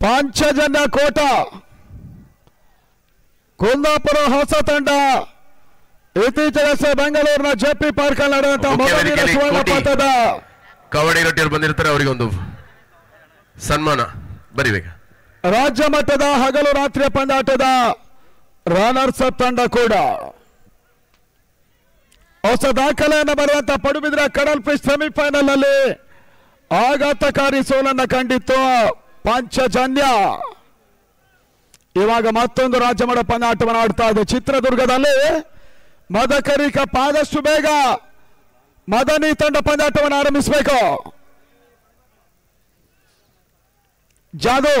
ಪಾಂಚಜನ್ಯ ಕೋಟ ಕುಂದಾಪುರ ಹೊಸ ತಂಡ ಇತ್ತೀಚೆಗೆ ಬೆಂಗಳೂರಿನ ಜೆಪಿ ಪಾರ್ಕ್ ಅಲ್ಲಿ ನಡೆದಂತಹ ಮೊದಲ ಸುವರ್ಣ ಪದಕದ ಕಬಡ್ಡಿ ರೊಟ್ಟಿಯಲ್ಲಿ ಬಂದಿರ್ತಾರೆ ಅವರಿಗೆ ಒಂದು ಸನ್ಮಾನ ಬರಿಬೇಕು. ರಾಜ್ಯ ಮಟ್ಟದ ಹಗಲು ರಾತ್ರಿಯ ಪಂದ್ಯಾಟದ ರನ್ನರ್ಸ್ ಅಪ್ ತಂಡ ಕೂಡ ಹೊಸ ದಾಖಲೆಯನ್ನು ಬರೆದಂತಹ ಪಡುಬಿದ್ರೆ ಕಡಲ್ ಫಿಶ್ ಸೆಮಿಫೈನಲ್ ನಲ್ಲಿ ಆಘಾತಕಾರಿ ಸೋಲನ್ನು ಕಂಡಿತ್ತು ಪಾಂಚಜನ್ಯ. ಇವಾಗ ಮತ್ತೊಂದು ರಾಜ್ಯ ಮಟ್ಟ ಪಂದ್ಯಾಟವನ್ನು ಆಡ್ತಾ ಇದೆ ಚಿತ್ರದುರ್ಗದಲ್ಲಿ. ಮದಕರಿ ಕಪ್ ಆದಷ್ಟು ಬೇಗ ಮದನಿ ತಂಡ ಪಂದ್ಯಾಟವನ್ನು ಆರಂಭಿಸಬೇಕು. ಜಾದು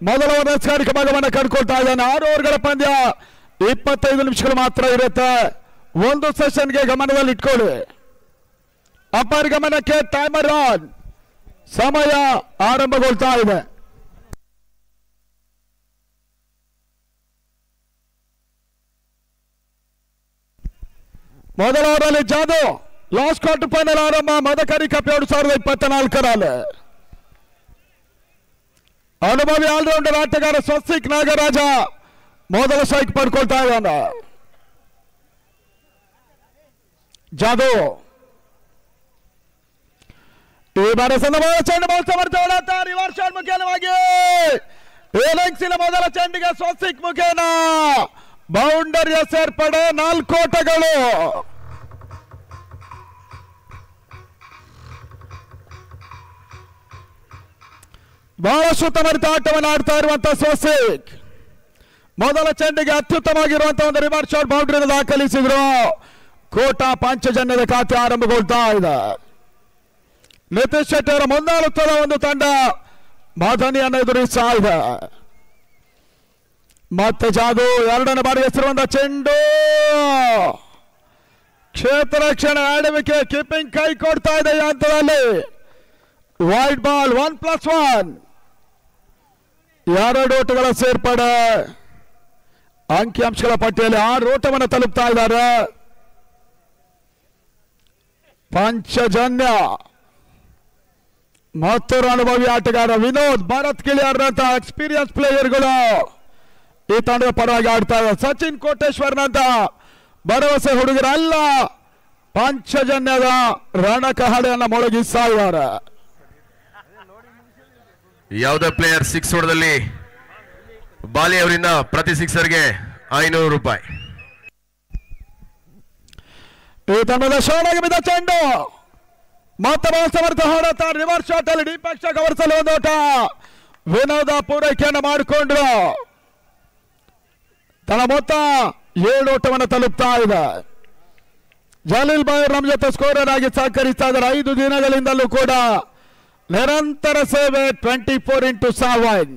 ಮೊದಲ ವನಸ್ಕಾರಿಕ ಭಾಗವನ್ನು ಕಂಡುಕೊಳ್ತಾ ಇದ್ದಾನೆ. 6 ಓವರ್ಗಳ ಪಂದ್ಯ 25 ನಿಮಿಷಗಳು ಮಾತ್ರ ಇರುತ್ತೆ. ಒಂದು ಸೆಷನ್ಗೆ ಗಮನದಲ್ಲಿ ಇಟ್ಕೊಳ್ಳಿ. ಅಪ್ಪರ್ ಗಮನಕ್ಕೆ ಟೈಮರ್ ಆನ್. ಸಮಯ ಆರಂಭಗೊಳ್ತಾ ಇದೆ. ಮೊದಲ ಓವರಲ್ಲಿ ಜಾದು ಲಾಸ್ಟ್ ಕ್ವಾರ್ಟರ್ ಫೈನಲ್ ಆರಂಭ ಮದಕರಿ ಕಪ್ 2024ರಲ್ಲಿ. ಅನುಭವಿ ಆಲ್ರೌಂಡರ್ ಆಟಗಾರ ಸ್ವಸ್ತಿಕ್ ನಾಗರಾಜ ಮೊದಲ ಸ್ಟ್ರೈಕ್ ಪಡ್ಕೊಳ್ತಾ ಇದ್ದಾನೆ. ಜಾದು ಈ ಬಾರಿ ಚೆಂಡು ರಿವರ್ಸ್ ಶಾಟ್ ಮುಖೇನವಾಗಿ ಏಲೆಕ್ಸಿನ ಮೊದಲ ಚೆಂಡಿಗೆ ಸ್ವಸ್ತಿಕ್ ಮುಖೇನ ಬೌಂಡರಿಯ ಸೇರ್ಪಡೆ 4 ಓಟಗಳು. ಬಹಳಷ್ಟು ಉತ್ತಮರಿತ ಆಟವನ್ನು ಆಡ್ತಾ ಇರುವಂತಹ ಸ್ವಸ್ತಿಕ್ ಮೊದಲ ಚೆಂಡಿಗೆ ಅತ್ಯುತ್ತಮವಾಗಿರುವಂತಹ ಒಂದು ರಿವರ್ಸ್ ಶಾಟ್ ಬೌಂಡರಿಯನ್ನು ದಾಖಲಿಸಿದ್ರು. ಕೋಟ ಪಾಂಚಜನ್ಯದ ಖಾತೆ ಆರಂಭಗೊಳ್ತಾ ಇದೆ. ನಿತೀಶ್ ಶೆಟ್ಟಿ ಅವರ ಮುಂದಾಳುತ್ತದ ಒಂದು ತಂಡ ಮದನಿಯನ್ನು ಎದುರಿಸ್ತಾ ಇದೆ. ಮತ್ತೆ ಜಾದು 2ನೇ ಬಾರಿ ಹೆಸರುವಂತ ಚೆಂಡು ಕ್ಷೇತ್ರ ರಕ್ಷಣೆ ಆಡುವಿಕೆ ಕೀಪಿಂಗ್ ಕೈ ಕೊಡ್ತಾ ಇದೆ ಈ ಹಂತದಲ್ಲಿ. ವೈಡ್ ಬಾಲ್ 1+1 2 ಓಟಗಳ ಸೇರ್ಪಡೆ. ಅಂಕಿಅಂಶಗಳ ಪಟ್ಟಿಯಲ್ಲಿ 6 ಓಟವನ್ನು ತಲುಪ್ತಾ ಇದ್ದಾರೆ ಪಾಂಚಜನ್ಯ. ಮತ್ತೊರು ಅನುಭವಿ ಆಟಗಾರ ವಿನೋದ್ ಭಾರತ್ ಕಿಳಿಯಾರ್ನಂತಹ ಎಕ್ಸ್ಪೀರಿಯನ್ಸ್ ಪ್ಲೇಯರ್ಗಳು ಈ ತಂಡದ ಪರವಾಗಿ ಆಡ್ತಾ ಇದ್ದಾರೆ. ಸಚಿನ್ ಕೋಟೇಶ್ವರ್ನಂತ ಭರವಸೆ ಹುಡುಗರಲ್ಲ ಪಾಂಚಜನ್ಯದ ರಣಕಹಳೆಯನ್ನು ಮೊಳಗಿಸ್ತಾ ಇದ್ದಾರೆ. ಯಾವುದೇ ಪ್ಲೇಯರ್ 6 ಹೊಡೆದಲ್ಲಿ ಬಾಲಿ ಅವರಿಂದ ಪ್ರತಿ ಸಿಕ್ಸರ್ಗೆ 500 ರೂಪಾಯಿ. ಈ ತಂಡದ ಶೋಣಗೆ ಬಿದ್ದ ಚೆಂಡು ಮತ್ತೆ ಸಮರ್ಥ ಹೊಡೆತ ರಿವರ್ಸ್ ಶಾಟ್ ಅಲ್ಲಿ ಡಿಪಕ್ಷ ಕವರ್ಸಲು ಒಂದು ಓಟ. ವಿನೋದ ಪೂರೈಕೆಯನ್ನು ಮಾಡಿಕೊಂಡ್ರು. ತನ್ನ ಮೊತ್ತ 7 ಓಟವನ್ನು ತಲುಪ್ತಾ ಇದೆ. ಜಲೀಲ್ ಬಾಯ್ ನಮ್ಮ ಜೊತೆ ಸ್ಕೋರರ್ ಆಗಿ ಸಹಕರಿಸ್ತಾ ಇದ್ದಾರೆ. 5 ದಿನಗಳಿಂದಲೂ ಕೂಡ ನಿರಂತರ ಸೇವೆ 24x7.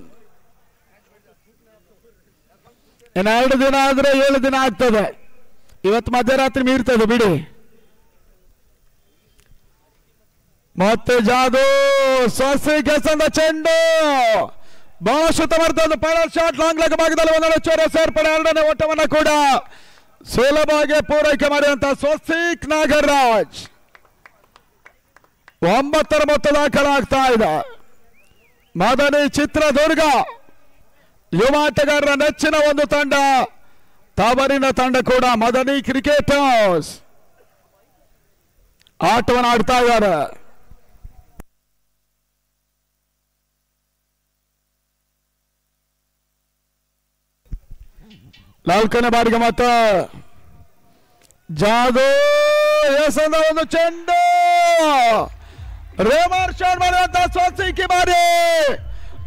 ಇನ್ನು 2 ದಿನ ಆದ್ರೆ 7 ದಿನ ಆಗ್ತದೆ. ಇವತ್ತು ಮಧ್ಯರಾತ್ರಿ ಮೀರ್ತದೆ ಬಿಡಿ. ಮತ್ತೆ ಜಾದು ಸ್ವಸ್ತಿಕ್ ಎಸೆದ ಚೆಂಡು ಬಹಳಷ್ಟು ತಮರ್ತದ್ದು ಪೈಲಟ್ ಶಾಟ್ ಲಾಂಗ್ ಲೆಗ್ ಭಾಗದಲ್ಲಿ 1 ಚೋರ ಸೇರ್ಪಡೆ. 2ನೇ ಓಟವನ್ನು ಕೂಡ ಸುಲಭವಾಗಿ ಪೂರೈಕೆ ಮಾಡಿದಂತಹ ಸ್ವಸ್ತಿಕ್ ನಾಗರಾಜ್ 9ರ ಮೊತ್ತ ದಾಖಲಾಗ್ತಾ ಇದೆ. ಮದನಿ ಚಿತ್ರದುರ್ಗ ಯುವ ಆಟಗಾರರ ನೆಚ್ಚಿನ ಒಂದು ತಂಡ ತವರಿನ ತಂಡ ಕೂಡ ಮದನಿ ಕ್ರಿಕೆಟರ್ಸ್ ಆಟವನ್ನು ಆಡ್ತಾ ಇದ್ದಾರೆ. ನಾಲ್ಕನೇ ಬಾರಿಗೆ ಮತ್ತೆ ಜಾದು ಎಸೆದ ಒಂದು ಚೆಂಡು ರಿವರ್ಸ್ ಶಾಟ್ ಮಾಡುವಂತಹ ಸ್ವಸ್ತಿಕ್ ಬಾರಿ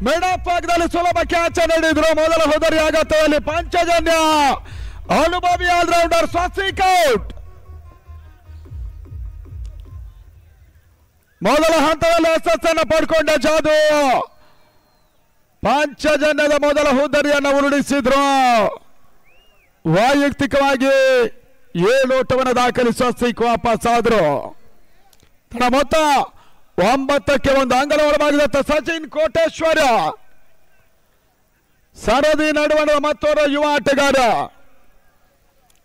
ಮಿಡ್ ಆಫ್ ಭಾಗದಲ್ಲಿ ಸುಲಭ ಕ್ಯಾಚ್ ನೀಡಿದ್ರು. ಮೊದಲ ಹೋದರಿ ಆಗತ್ತದಲ್ಲಿ ಪಾಂಚಜನ್ಯ ಅನುಭವಿ ಆಲ್ರೌಂಡರ್ ಸ್ವಸ್ತಿಕ್ ಔಟ್. ಮೊದಲ ಹಂತದಲ್ಲಿ ಯಶಸ್ಸನ್ನು ಪಡ್ಕೊಂಡ ಜಾದು ಪಾಂಚಜನ್ಯದ ಮೊದಲ ಹೋದರಿಯನ್ನು ಉರುಳಿಸಿದ್ರು. ವೈಯಕ್ತಿಕವಾಗಿ 7 ಓಟವನ್ನು ದಾಖಲಿಸಿ ಸ್ವಸ್ತಿಕ್ ವಾಪಸ್ ಆದ್ರು. ತನ್ನ ಮೊತ್ತ 9ಕ್ಕೆ 1 ಅಂಗಲ ಒಳಭಾಗದ ಸಚಿನ್ ಕೋಟೇಶ್ವರ ಸರದಿ ನಡುವಣ ಮತ್ತೋರ್ವ ಯುವ ಆಟಗಾರ.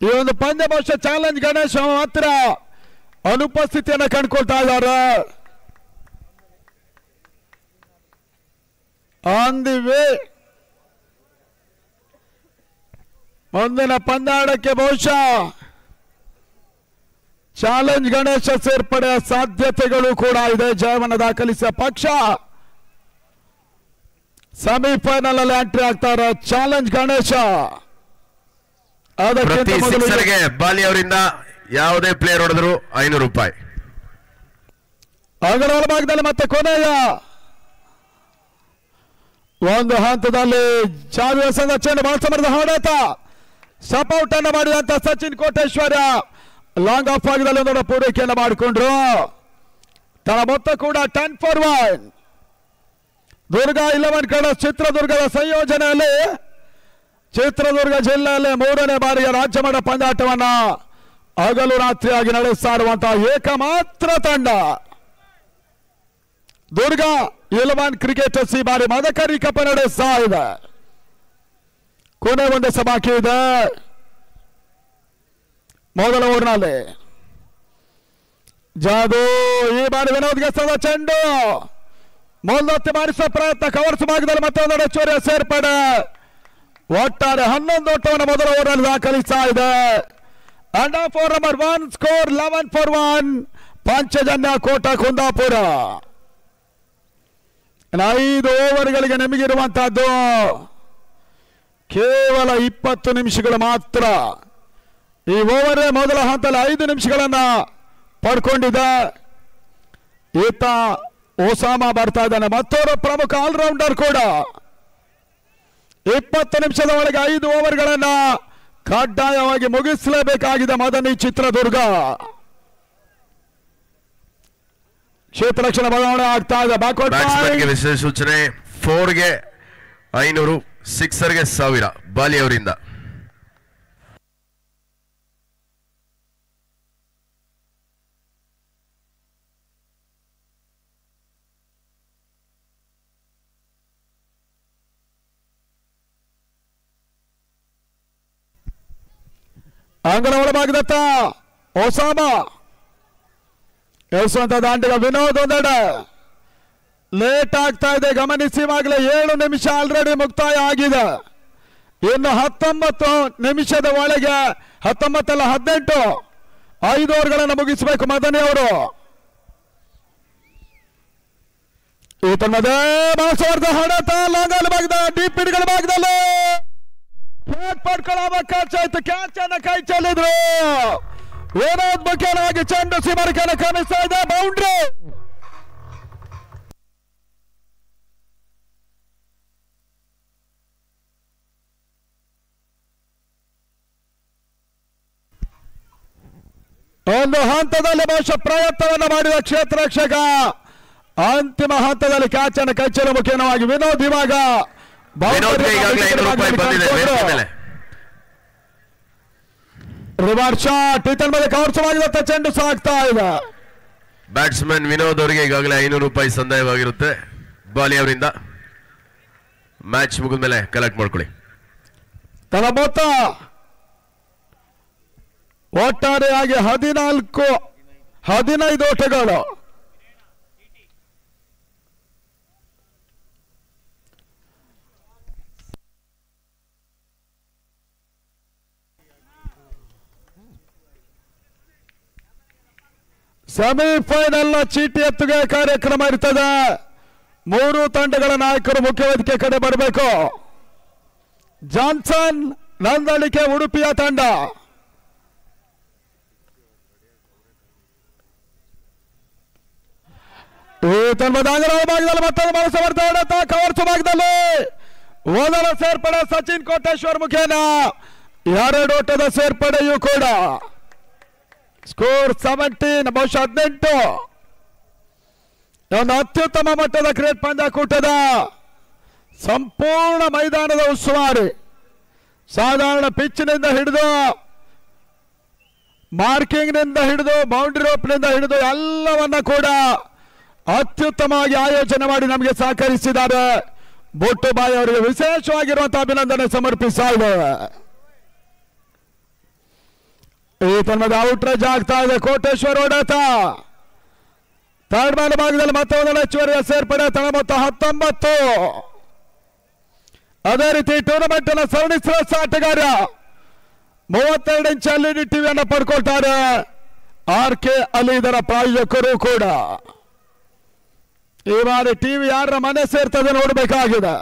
ಈ ಒಂದು ಪಂದ್ಯ ಬಹುಶಃ ಚಾಲೆಂಜ್ ಗಣೇಶ್ ಮಾತ್ರ ಅನುಪಸ್ಥಿತಿಯನ್ನು ಕಂಡುಕೊಳ್ತಾ ಇದ್ದಾರೆ. On the way. ಮುಂದಿನ ಪಂದ್ಯಾಟಕ್ಕೆ ಬಹುಶಃ ಚಾಲೆಂಜ್ ಗಣೇಶ ಸೇರ್ಪಡೆಯ ಸಾಧ್ಯತೆಗಳು ಕೂಡ ಇದೆ. ಜಯವನ್ನು ದಾಖಲಿಸಿದ ಪಕ್ಷ ಸೆಮಿಫೈನಲ್ ಅಲ್ಲಿ ಎಂಟ್ರಿ ಆಗ್ತಾರೆ. ಚಾಲೆಂಜ್ ಗಣೇಶ. ಪ್ರತಿ ಸಿಕ್ಸರ್ಗೆ ಬಾಲಿ ಅವರಿಂದ ಯಾವುದೇ ಪ್ಲೇಯರ್ ಹೊಡೆದ್ರು ₹500. ಅದರ ಒಳಭಾಗದಲ್ಲಿ ಮತ್ತೆ ಕೊನೆಯ ಒಂದು ಹಂತದಲ್ಲಿ ಚಾವಿ ಸಂಘ ಚೆಂಡು ಬಾಲ್ ಸಮರದ ಹೊಡೆತ ಸಪೌಟ್ ಅನ್ನು ಮಾಡಿದಂತ ಸಚಿನ್ ಕೋಟೇಶ್ವರ ಲಾಂಗ್ ಆಫ್ ಆಗದಲ್ಲಿ ಒಂದು ಪೂರೈಕೆಯನ್ನು ಮಾಡಿಕೊಂಡ್ರು. ತನ್ನ ಮೊತ್ತ ಕೂಡ 10-for-1. ದುರ್ಗ 11 ಕಡೆ ಚಿತ್ರದುರ್ಗದ ಸಂಯೋಜನೆಯಲ್ಲಿ ಚಿತ್ರದುರ್ಗ ಜಿಲ್ಲೆಯಲ್ಲಿ 3ನೇ ಬಾರಿಗೆ ರಾಜ್ಯಮಟ್ಟ ಪಂದ್ಯಾಟವನ್ನ ಹಗಲು ರಾತ್ರಿಯಾಗಿ ನಡೆಸ್ತಾ ಇರುವಂತಹ ಏಕಮಾತ್ರ ತಂಡ ದುರ್ಗ 11 ಕ್ರಿಕೆಟರ್ಸ್ ಈ ಬಾರಿ ಮದಕರಿ ಕಪ್ ನಡೆಸ್ತಾ ಇದೆ. ಕೊನೆ ಒಂದು ಬಾಕಿ ಇದೆ. ಮೊದಲ ಓವರ್ನಲ್ಲಿ ಜಾದು ಈ ಬಾರಿ ವಿನೋದ್ಗೆ ಸದ ಚೆಂಡು ಮೊದಲೊತ್ತಿ ಮಾಡಿಸುವ ಪ್ರಯತ್ನ. ಕವರ್ಸ್ ಭಾಗದಲ್ಲಿ ಮತ್ತೊಂದು ಹೆಚ್ಚುವರಿಯ ಸೇರ್ಪಡೆ. ಒಟ್ಟಾರೆ 11 ಓಟವನ್ನು ಮೊದಲ ಓವರ್ನಲ್ಲಿ ದಾಖಲಿಸ್ತಾ ಇದೆ. And of over number 1 score 11-for-1 Panchajanya ಕೋಟ ಕುಂದಾಪುರ. 5 ಓವರ್ಗಳಿಗೆ ನಿಮಗಿರುವಂತಹದ್ದು ಕೇವಲ 20 ನಿಮಿಷಗಳು ಮಾತ್ರ. ಈ ಓವರ್ ಮೊದಲ ಹಂತದಲ್ಲಿ 5 ನಿಮಿಷಗಳನ್ನ ಪಡ್ಕೊಂಡಿದೆ. ಈತ ಒಸಾಮಾ ಬರ್ತಾ ಇದ್ದಾನೆ, ಮತ್ತೊಬ್ಬ ಪ್ರಮುಖ ಆಲ್ರೌಂಡರ್ ಕೂಡ. 20 ನಿಮಿಷದ ಒಳಗೆ 5 ಓವರ್ಗಳನ್ನ ಕಡ್ಡಾಯವಾಗಿ ಮುಗಿಸಲೇಬೇಕಾಗಿದೆ ಮದನಿ ಚಿತ್ರದುರ್ಗ. ಕ್ಷೇತ್ರ ರಕ್ಷಣೆ ಬದಲಾವಣೆ ಆಗ್ತಾ ಇದೆ. ಬ್ಯಾಟ್ಸ್ಮನ್ಗೆ ವಿಶೇಷ ಸೂಚನೆ. 4ಗೆ 500, 6ಗೆ 1000 ಬಾಲಿ ಅವರಿಂದ. ಅಂಗನ ಒಳಭಾಗದತ್ತ ಒಸಾಮಾ ಎಸುವಂತ ದಾಂಡಿಗ ವಿನೋದ್ ಒಂದೆಡೆ ಲೇಟ್ ಆಗ್ತಾ ಇದೆ. ಗಮನಿಸಿ, ಈಗಾಗಲೇ 7 ನಿಮಿಷ ಆಲ್ರೆಡಿ ಮುಕ್ತಾಯ ಆಗಿದೆ. ಇನ್ನು 19 ನಿಮಿಷದ ಒಳಗೆ 19 ಅಲ್ಲ 18 5 ಓವರ್ಗಳನ್ನು ಮುಗಿಸಬೇಕು ಮದನಿ ಅವರು. ಈ ತನ್ನದೇ ಮಾಸವರ್ಧ ಹೊಡೆತ ಲಾಂಗಲ್ ಭಾಗದ ಡೀಪ್ ಹಿಡ್ಗಳ ಭಾಗದಲ್ಲಿ ಪಡ್ಕೊಳ್ಳಾಯ್ತು. ಕ್ಯಾಚ್ ಅನ್ನ ಕೈ ಚೆಲ್ಲಿದ್ರು. ವಿನೋದ್ ಮುಖ್ಯನಾಗಿ ಚೆಂಡು ಸಿಮರಿಕೆಯನ್ನು ಕ್ರಮಿಸ್ತಾ ಇದೆ. ಬೌಂಡ್ರಿ. ಒಂದು ಹಂತದಲ್ಲಿ ಬಹುಶಃ ಪ್ರಯತ್ನವನ್ನು ಮಾಡಿದ ಕ್ಷೇತ್ರ ರಕ್ಷಕ ಅಂತಿಮ ಹಂತದಲ್ಲಿ ಕ್ಯಾಚ್ ಅನ್ನು ಕೈಚೆಲ್ಲ ಮುಖ್ಯವಾಗಿ ವಿನೋದ್ ಇವಾಗ ರಿವರ್ಸ್ ಶಾಟ್ ಈತನ ಮೇಲೆ ಕವರ್ಸವಾಗಿರುತ್ತೆ. ಚೆಂಡು ಸಾಗ್ತಾ ಇದೆ. ಬ್ಯಾಟ್ಸ್ಮನ್ ವಿನೋದ್ ಅವರಿಗೆ ಈಗಾಗಲೇ ₹500 ಸಂದಾಯವಾಗಿರುತ್ತೆ ಬಾಲಿ ಅವರಿಂದ. ಮ್ಯಾಚ್ ಮುಗಿದ ಮೇಲೆ ಕಲೆಕ್ಟ್ ಮಾಡ್ಕೊಳ್ಳಿ. ತನ್ನ ಮೊತ್ತ ಒಟ್ಟಾರೆಯಾಗಿ 15 ಓಟಗಳು. ಸೆಮಿಫೈನಲ್ ಚೀಟಿ ಎತ್ತುಗೆ ಕಾರ್ಯಕ್ರಮ ಇರ್ತದೆ. 3 ತಂಡಗಳ ನಾಯಕರು ಮುಖ್ಯ ವೇದಿಕೆ ಕಡೆ ಬರಬೇಕು. ಜಾನ್ಸನ್ ನಂದಳಿಕೆ ಉಡುಪಿಯ ತಂಡ, ಭಾಗದಲ್ಲಿ ಮತ್ತೊಂದು ಮನಸ್ಸು ಬರ್ತಾ ಹೊಡೆತ ಕವರ್ಸು ಭಾಗದಲ್ಲಿ ಮೊದಲ ಸೇರ್ಪಡೆ ಸಚಿನ್ ಕೋಟೇಶ್ವರ್ ಮುಖೇನ 2 ಓಟದ ಸೇರ್ಪಡೆಯೂ ಕೂಡ. ಸ್ಕೋರ್ 17 ಬಹುಶಃ 18. ಒಂದು ಅತ್ಯುತ್ತಮ ಮಟ್ಟದ ಕ್ರಿಕೆಟ್ ಪಂದ್ಯಾಕೂಟದ ಸಂಪೂರ್ಣ ಮೈದಾನದ ಉಸ್ತುವಾರಿ. ಸಾಧಾರಣ ಪಿಚ್ನಿಂದ ಹಿಡಿದು ಮಾರ್ಕಿಂಗ್ನಿಂದ ಹಿಡಿದು ಬೌಂಡ್ರಿ ರೋಪ್ನಿಂದ ಹಿಡಿದು ಎಲ್ಲವನ್ನ ಕೂಡ ಅತ್ಯುತ್ತಮವಾಗಿ ಆಯೋಜನೆ ಮಾಡಿ ನಮಗೆ ಸಹಕರಿಸಿದ್ದಾರೆ. ಬೊಟ್ಟುಬಾಯಿ ಅವರಿಗೆ ವಿಶೇಷವಾಗಿರುವಂತಹ ಅಭಿನಂದನೆ ಸಮರ್ಪಿಸ್ತಾ ಇದ್ದೇವೆ. ಈ ತನ್ನದ ಔಟ್ರೇಜ್ ಆಗ್ತಾ ಇದೆ. ಕೋಟೇಶ್ವರ್ ಹೊಡೆತ ಥರ್ಡ್ ಮ್ಯಾನ್ ಭಾಗದಲ್ಲಿ ಮತ್ತೊಂದು ಹೆಚ್ಚುವರಿಯ ಸೇರ್ಪಡೆ. ತಳ ಮೊತ್ತ 19. ಅದೇ ರೀತಿ ಟೂರ್ನಮೆಂಟ್ ಅನ್ನ ಸರಣಿ ಶ್ರೇಷ್ಠ ಆಟಗಾರ 32 ಇಂಚ್ LED ಟಿವಿಯನ್ನು ಪಡ್ಕೊಳ್ತಾರೆ. RK ಅಲ್ಲಿ ಇದರ ಪ್ರಾಯೋಜಕರು ಕೂಡ. ಈ ಬಾರಿ ಟಿವಿ ಯಾರ ಮನೆ ಸೇರ್ತದೆ ನೋಡಬೇಕಾಗಿದೆ.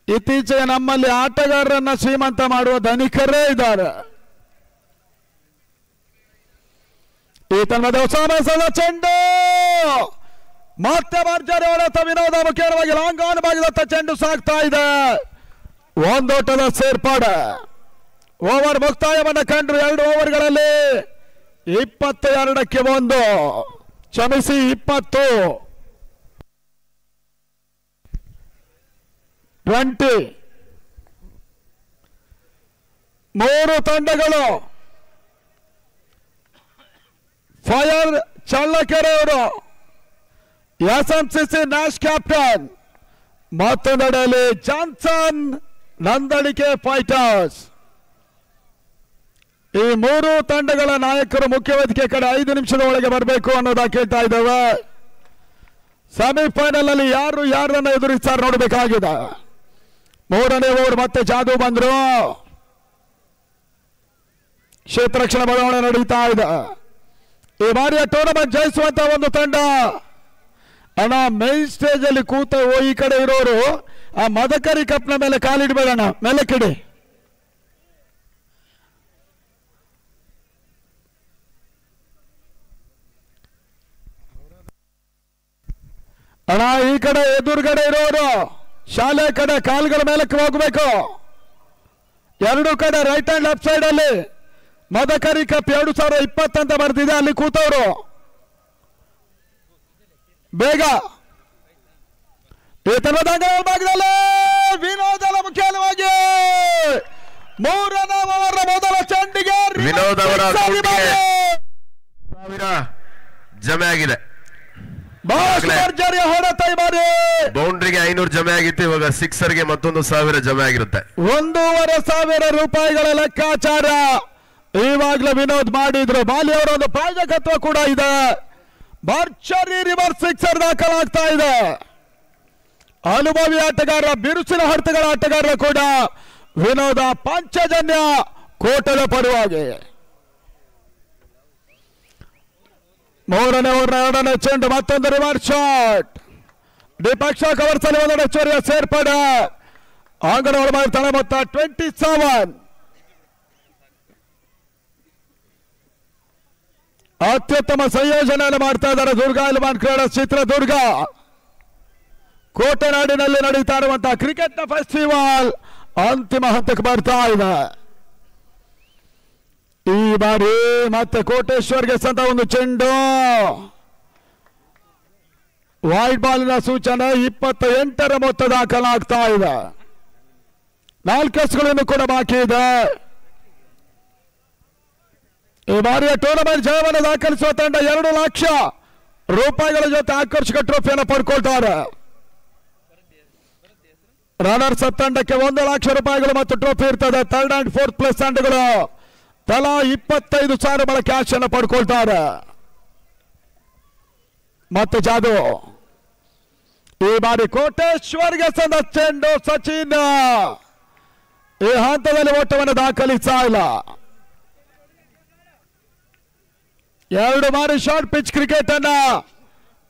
ಇತ್ತೀಚೆಗೆ ನಮ್ಮಲ್ಲಿ ಆಟಗಾರರನ್ನ ಶ್ರೀಮಂತ ಮಾಡುವ ಧನಿಕರೇ ಇದ್ದಾರೆ. ಈ ತನ್ಮದ ಹೊಸ ಚೆಂಡು ಮತ್ತೆ ಭರ್ಜರಿ ಹೊಡೆತ ವಿನೋದ ಮುಖ್ಯವಾಗಿ ಲಾಂಗ್ ಆನ್ ಭಾಗದತ್ತ ಚೆಂಡು ಸಾಗ್ತಾ ಇದೆ. ಒಂದೋಟದ ಸೇರ್ಪಾಡೆ. ಓವರ್ ಮುಕ್ತಾಯವನ್ನು ಕಂಡ್ರು. 2 ಓವರ್ಗಳಲ್ಲಿ 22ಕ್ಕೆ 1, ಕ್ಷಮಿಸಿ 20. 3 ತಂಡಗಳು ಫೈರ್ ಚಳ್ಳಕೆರೆ ಅವರು SMCC ನ್ಯಾಶ್ ಕ್ಯಾಪ್ಟನ್, ಮತ್ತೊಂದೆಡೆಯಲ್ಲಿ ಜಾನ್ಸನ್ ನಂದಳಿಕೆ ಫೈಟರ್ಸ್. ಈ 3 ತಂಡಗಳ ನಾಯಕರು ಮುಖ್ಯ ವೇದಿಕೆ ಕಡೆ 5 ನಿಮಿಷದ ಒಳಗೆ ಬರಬೇಕು ಅನ್ನೋದ ಕೇಳ್ತಾ ಇದ್ದೇವೆ. ಸೆಮಿಫೈನಲ್ ಅಲ್ಲಿ ಯಾರು ಯಾರನ್ನ ಎದುರಿಸ್ತಾರೆ ನೋಡಬೇಕಾಗಿದೆ. 3ನೇ ಓವರ್ ಮತ್ತೆ ಜಾದು ಬಂದ್ರು. ಕ್ಷೇತ್ರ ರಕ್ಷಣಾ ಬದಲಾವಣೆ ನಡೀತಾ ಇದೆ. ಈ ಬಾರಿಯ ಟೂರ್ನಮೆಂಟ್ ಜಯಿಸುವಂತ ಒಂದು ತಂಡ. ಅಣ್ಣ ಮೈನ್ ಸ್ಟೇಜ್ ಅಲ್ಲಿ ಕೂತ ಈ ಕಡೆ ಇರೋರು ಆ ಮದಕರಿ ಕಪ್ನ ಮೇಲೆ ಕಾಲಿಡ್ಬೇಡಣ್ಣ, ಮೇಲೆ ಕಿಡಿ. ಅಣ್ಣ ಈ ಕಡೆ ಎದುರುಗಡೆ ಇರೋರು ಶಾಲೆ ಕಡೆ ಕಾಲ್ಗಳ ಮೇಲಕ್ಕೆ ಹೋಗ್ಬೇಕು. 2 ಕಡೆ ರೈಟ್ ಹ್ಯಾಂಡ್ ಲೆಫ್ಟ್ ಸೈಡ್ ಅಲ್ಲಿ ಮದಕರಿ ಕಪ್ 2020 ಅಂತ ಬರ್ತಿದೆ, ಅಲ್ಲಿ ಕೂತವರು ಬೇಗ. ಈ ತರದ ಭಾಗದಲ್ಲಿ ವಿನೋದನ ಮುಖ್ಯವಾಗಿ 3ನೇ ಓವರ್ ಮೊದಲ ಚೆಂಡಿಗೆ ವಿನೋದ್ ಅವರ ಜಮೆ ಆಗಿದೆ. ಹೊಡೆತ ಈ ಬಾರಿ ಬೌಂಡ್ರಿಗೆ 500 ಜಮೆ ಆಗಿತ್ತು. ಇವಾಗ ಸಿಕ್ಸರ್ಗೆ ಮತ್ತೊಂದು 1000 ಜಮೆ ಆಗಿರುತ್ತೆ. 1,500 ರೂಪಾಯಿಗಳ ಲೆಕ್ಕಾಚಾರ ಈವಾಗಲೇ ವಿನೋದ್ ಮಾಡಿದ್ರು. ಬಾಲಿ ಅವರ ಒಂದು ಪ್ರಾಯೋಜಕತ್ವ ಕೂಡ ಇದೆ. ಭರ್ಜರಿ ರಿವರ್ಸ್ ಸಿಕ್ಸರ್ ದಾಖಲಾಗ್ತಾ ಇದೆ. ಅನುಭವಿ ಆಟಗಾರ, ಬಿರುಸಿನ ಹೊಡೆತಗಳ ಆಟಗಾರ ಕೂಡ ವಿನೋದ ಪಾಂಚಜನ್ಯ ಕೋಟದ ಪರವಾಗಿ. 3ನೇ ಓವರ್ 2ನೇ ಚೆಂಡು, ಮತ್ತೊಂದು ರಿವರ್ಸ್ ಶಾಟ್. ದ್ವಿಪಕ್ಷ ಕವರ್ಸಲ್ಲಿ ಒಂದೆಡೆ ಚೋರಿಯ ಸೇರ್ಪಡೆ. ಅಂಗನವಾಡಿ ಮಾಡ್ತಾನೆ ಮೊತ್ತ 27. ಅತ್ಯುತ್ತಮ ಸಂಯೋಜನೆಯನ್ನು ಮಾಡ್ತಾ ಇದ್ದಾರೆ ದುರ್ಗಾ ಇಲ್ಮಾನ್ ಕ್ರೀಡಾ ಚಿತ್ರದುರ್ಗ. ಕೋಟೆನಾಡಿನಲ್ಲಿ ನಡೀತಾ ಇರುವಂತಹ ಕ್ರಿಕೆಟ್ ನ ಫೆಸ್ಟಿವಲ್ ಅಂತಿಮ ಹಂತಕ್ಕೆ ಬರ್ತಾ ಇದೆ. ಈ ಬಾರಿ ಮತ್ತೆ ಕೋಟೇಶ್ವರ್ಗೆ ಸಂತ ಒಂದು ಚೆಂಡು, ವೈಟ್ ಬಾಲಿನ ಸೂಚನೆ. 28ರ ಮೊತ್ತ ದಾಖಲಾಗ್ತಾ ಇದೆ. 4 ಎಸ್ಗಳನ್ನು ಕೂಡ ಬಾಕಿ ಇದೆ. ಈ ಬಾರಿಯ ಟೂರ್ನಮೆಂಟ್ ಜಯವನ್ನು ದಾಖಲಿಸುವ ತಂಡ 2 ಲಕ್ಷ ರೂಪಾಯಿಗಳ ಜೊತೆ ಆಕರ್ಷಕ ಟ್ರೋಫಿಯನ್ನು ಪಡ್ಕೊಳ್ತಾರೆ. ರನ್ನರ್ಸ್ ಅಪ್ ತಂಡಕ್ಕೆ 1 ಲಕ್ಷ ರೂಪಾಯಿಗಳು ಮತ್ತು ಟ್ರೋಫಿ ಇರ್ತದೆ. 3rd and 4th ಪ್ಲೇಸ್ ತಂಡಗಳು ತಲಾ 25,000 ಕ್ಯಾಶ್ ಅನ್ನು ಪಡ್ಕೊಳ್ತಾರೆ. ಮತ್ತೆ ಜಾದು ಈ ಬಾರಿ ಕೋಟೇಶ್ವರ್ಗೆ ಸಂದ ಚೆಂಡು. ಸಚಿನ್ ಈ ಹಂತದಲ್ಲಿ ಓಟವನ್ನು ದಾಖಲಿಸ್ತಾ ಇಲ್ಲ. 2 ಬಾರಿ ಶಾರ್ಟ್ ಪಿಚ್ ಕ್ರಿಕೆಟ್ ಅನ್ನ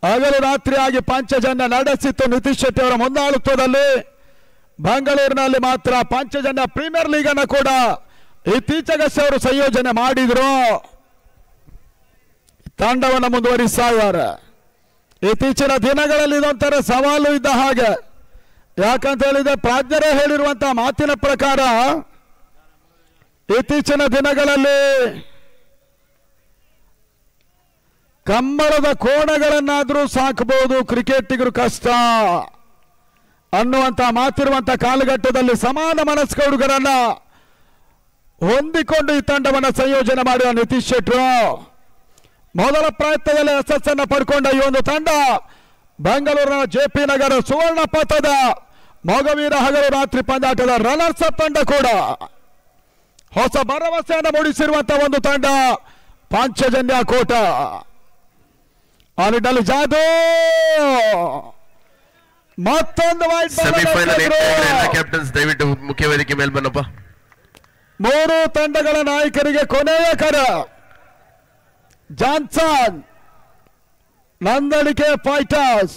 ಹಗಲು ರಾತ್ರಿಯಾಗಿ ಪಾಂಚಜನ್ಯ ನಡೆಸಿತ್ತು. ನಿತೀಶ್ ಶೆಟ್ಟಿ ಅವರ ಮುಂದಾಳುತ್ವದಲ್ಲಿ ಬೆಂಗಳೂರಿನಲ್ಲಿ ಮಾತ್ರ ಪಾಂಚಜನ್ಯ ಪ್ರೀಮಿಯರ್ ಲೀಗ್ ಅನ್ನು ಕೂಡ ಇತ್ತೀಚೆಗಷ್ಟೇ ಅವರು ಸಂಯೋಜನೆ ಮಾಡಿದ್ರು. ತಂಡವನ್ನು ಮುಂದುವರಿಸ್ತಾ ಇದ್ದಾರೆ. ಇತ್ತೀಚಿನ ದಿನಗಳಲ್ಲಿ ಇದೊಂಥರ ಸವಾಲು ಇದ್ದ ಹಾಗೆ. ಯಾಕಂತ ಹೇಳಿದ್ರೆ ಪ್ರಾಜ್ಞರೇ ಹೇಳಿರುವಂತಹ ಮಾತಿನ ಪ್ರಕಾರ ಇತ್ತೀಚಿನ ದಿನಗಳಲ್ಲಿ ಕಂಬಳದ ಕೋಣಗಳನ್ನಾದ್ರೂ ಸಾಕಬಹುದು, ಕ್ರಿಕೆಟಿಗರು ಕಷ್ಟ ಅನ್ನುವಂತ ಮಾತಿರುವಂತ ಕಾಲಘಟ್ಟದಲ್ಲಿ ಸಮಾನ ಮನಸ್ಕ ಹುಡುಗರನ್ನ ಹೊಂದಿಕೊಂಡು ಈ ತಂಡವನ್ನು ಸಂಯೋಜನೆ ಮಾಡಿದ ನಿತೀಶ್ ಶೆಟ್ರು ಮೊದಲ ಪ್ರಯತ್ನದಲ್ಲಿ ಯಶಸ್ಸನ್ನು ಪಡ್ಕೊಂಡ ಈ ಒಂದು ತಂಡ ಬೆಂಗಳೂರಿನ JP ನಗರ ಸುವರ್ಣ ಪಥದ ಮೊಗವೀರ ಹಗಲು ರಾತ್ರಿ ಪಂದ್ಯಾಟದ ರನ್ನರ್ಸ್ ಅಪ್ ತಂಡ ಕೂಡ ಹೊಸ ಭರವಸೆಯನ್ನು ಮೂಡಿಸಿರುವಂತಹ ಒಂದು ತಂಡ ಪಾಂಚಜನ್ಯ ಕೋಟ. ಆ ನಿಟ್ಟಿನಲ್ಲಿ ಜಾದು ಮತ್ತೊಂದು ವೈಟ್ ಸೆಮಿಫೈನಲ್ ಕ್ಯಾಪ್ಟನ್ಸ್ ದಯವಿಟ್ಟು ಮುಖ್ಯ ವೇದಿಕೆ ಮೇಲೆ ಬನ್ನಪ್ಪ. ಮೂರು ತಂಡಗಳ ನಾಯಕರಿಗೆ ಕೊನೆಯ ಕರ. ಜಾನ್ಸನ್ ನಂದಳಿಕೆ ಫೈಟರ್ಸ್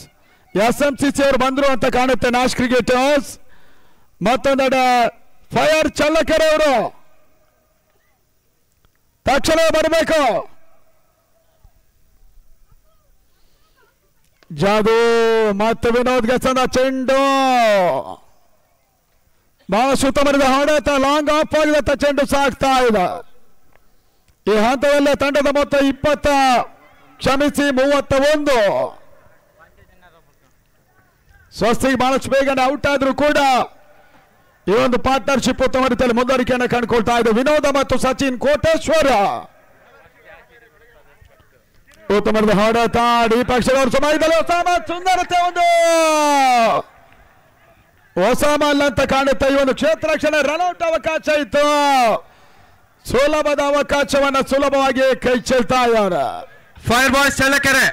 SMCC ಅವರು ಬಂದ್ರು ಅಂತ ಕಾಣುತ್ತೆ. ನ್ಯಾಶ್ ಕ್ರಿಕೆಟರ್ಸ್ ಮತ್ತೊಂದೆಡೆ ಫೈರ್ ಚಳ್ಳಕೆರೆ ಅವರು ತಕ್ಷಣ ಬರಬೇಕು. ಜಾದು ಮತ್ತು ವಿನೋದ್ ಗೆಸನ ಚೆಂಡು ಬಹಳ ಸುತ್ತಮರಿದ ಹೊಡೆತ. ಲಾಂಗ್ ಆಫ್ ಆಗಿದ ಚೆಂಡು ಸಾಕ್ತಾ ಇದೆ. ಈ ಹಂತದಲ್ಲೇ ತಂಡದ ಮೊತ್ತ 31. ಸ್ವಸ್ತಿಗೆ ಬಹಳಷ್ಟು ಬೇಗನೆ ಔಟ್ ಆದ್ರೂ ಕೂಡ ಈ ಒಂದು ಪಾರ್ಟ್ನರ್ಶಿಪ್ ಉತ್ತಮ ರೀತಿಯಲ್ಲಿ ಮುಂದುವರಿಕೆಯನ್ನು ಕಂಡುಕೊಳ್ತಾ ಇದೆ. ವಿನೋದ ಮತ್ತು ಸಚಿನ್ ಕೋಟೇಶ್ವರ ಉತ್ತಮ ಹೊಡೆತ. ಈ ಪಕ್ಷದವರು ಸಮಯದಲ್ಲಿ ಸುಂದರತೆ ಒಂದು ಹೊಸಮಲ್ ಅಂತ ಕಾಣುತ್ತೆ. ಈ ಒಂದು ಕ್ಷೇತ್ರ ರಕ್ಷಣೆ ರನ್ಔಟ್ ಅವಕಾಶ ಇತ್ತು. ಸುಲಭದ ಅವಕಾಶವನ್ನ ಸುಲಭವಾಗಿ ಕೈ ಚೆಲ್ತಾ ಇದ್ದಾರೆ. Fire boys Challakere,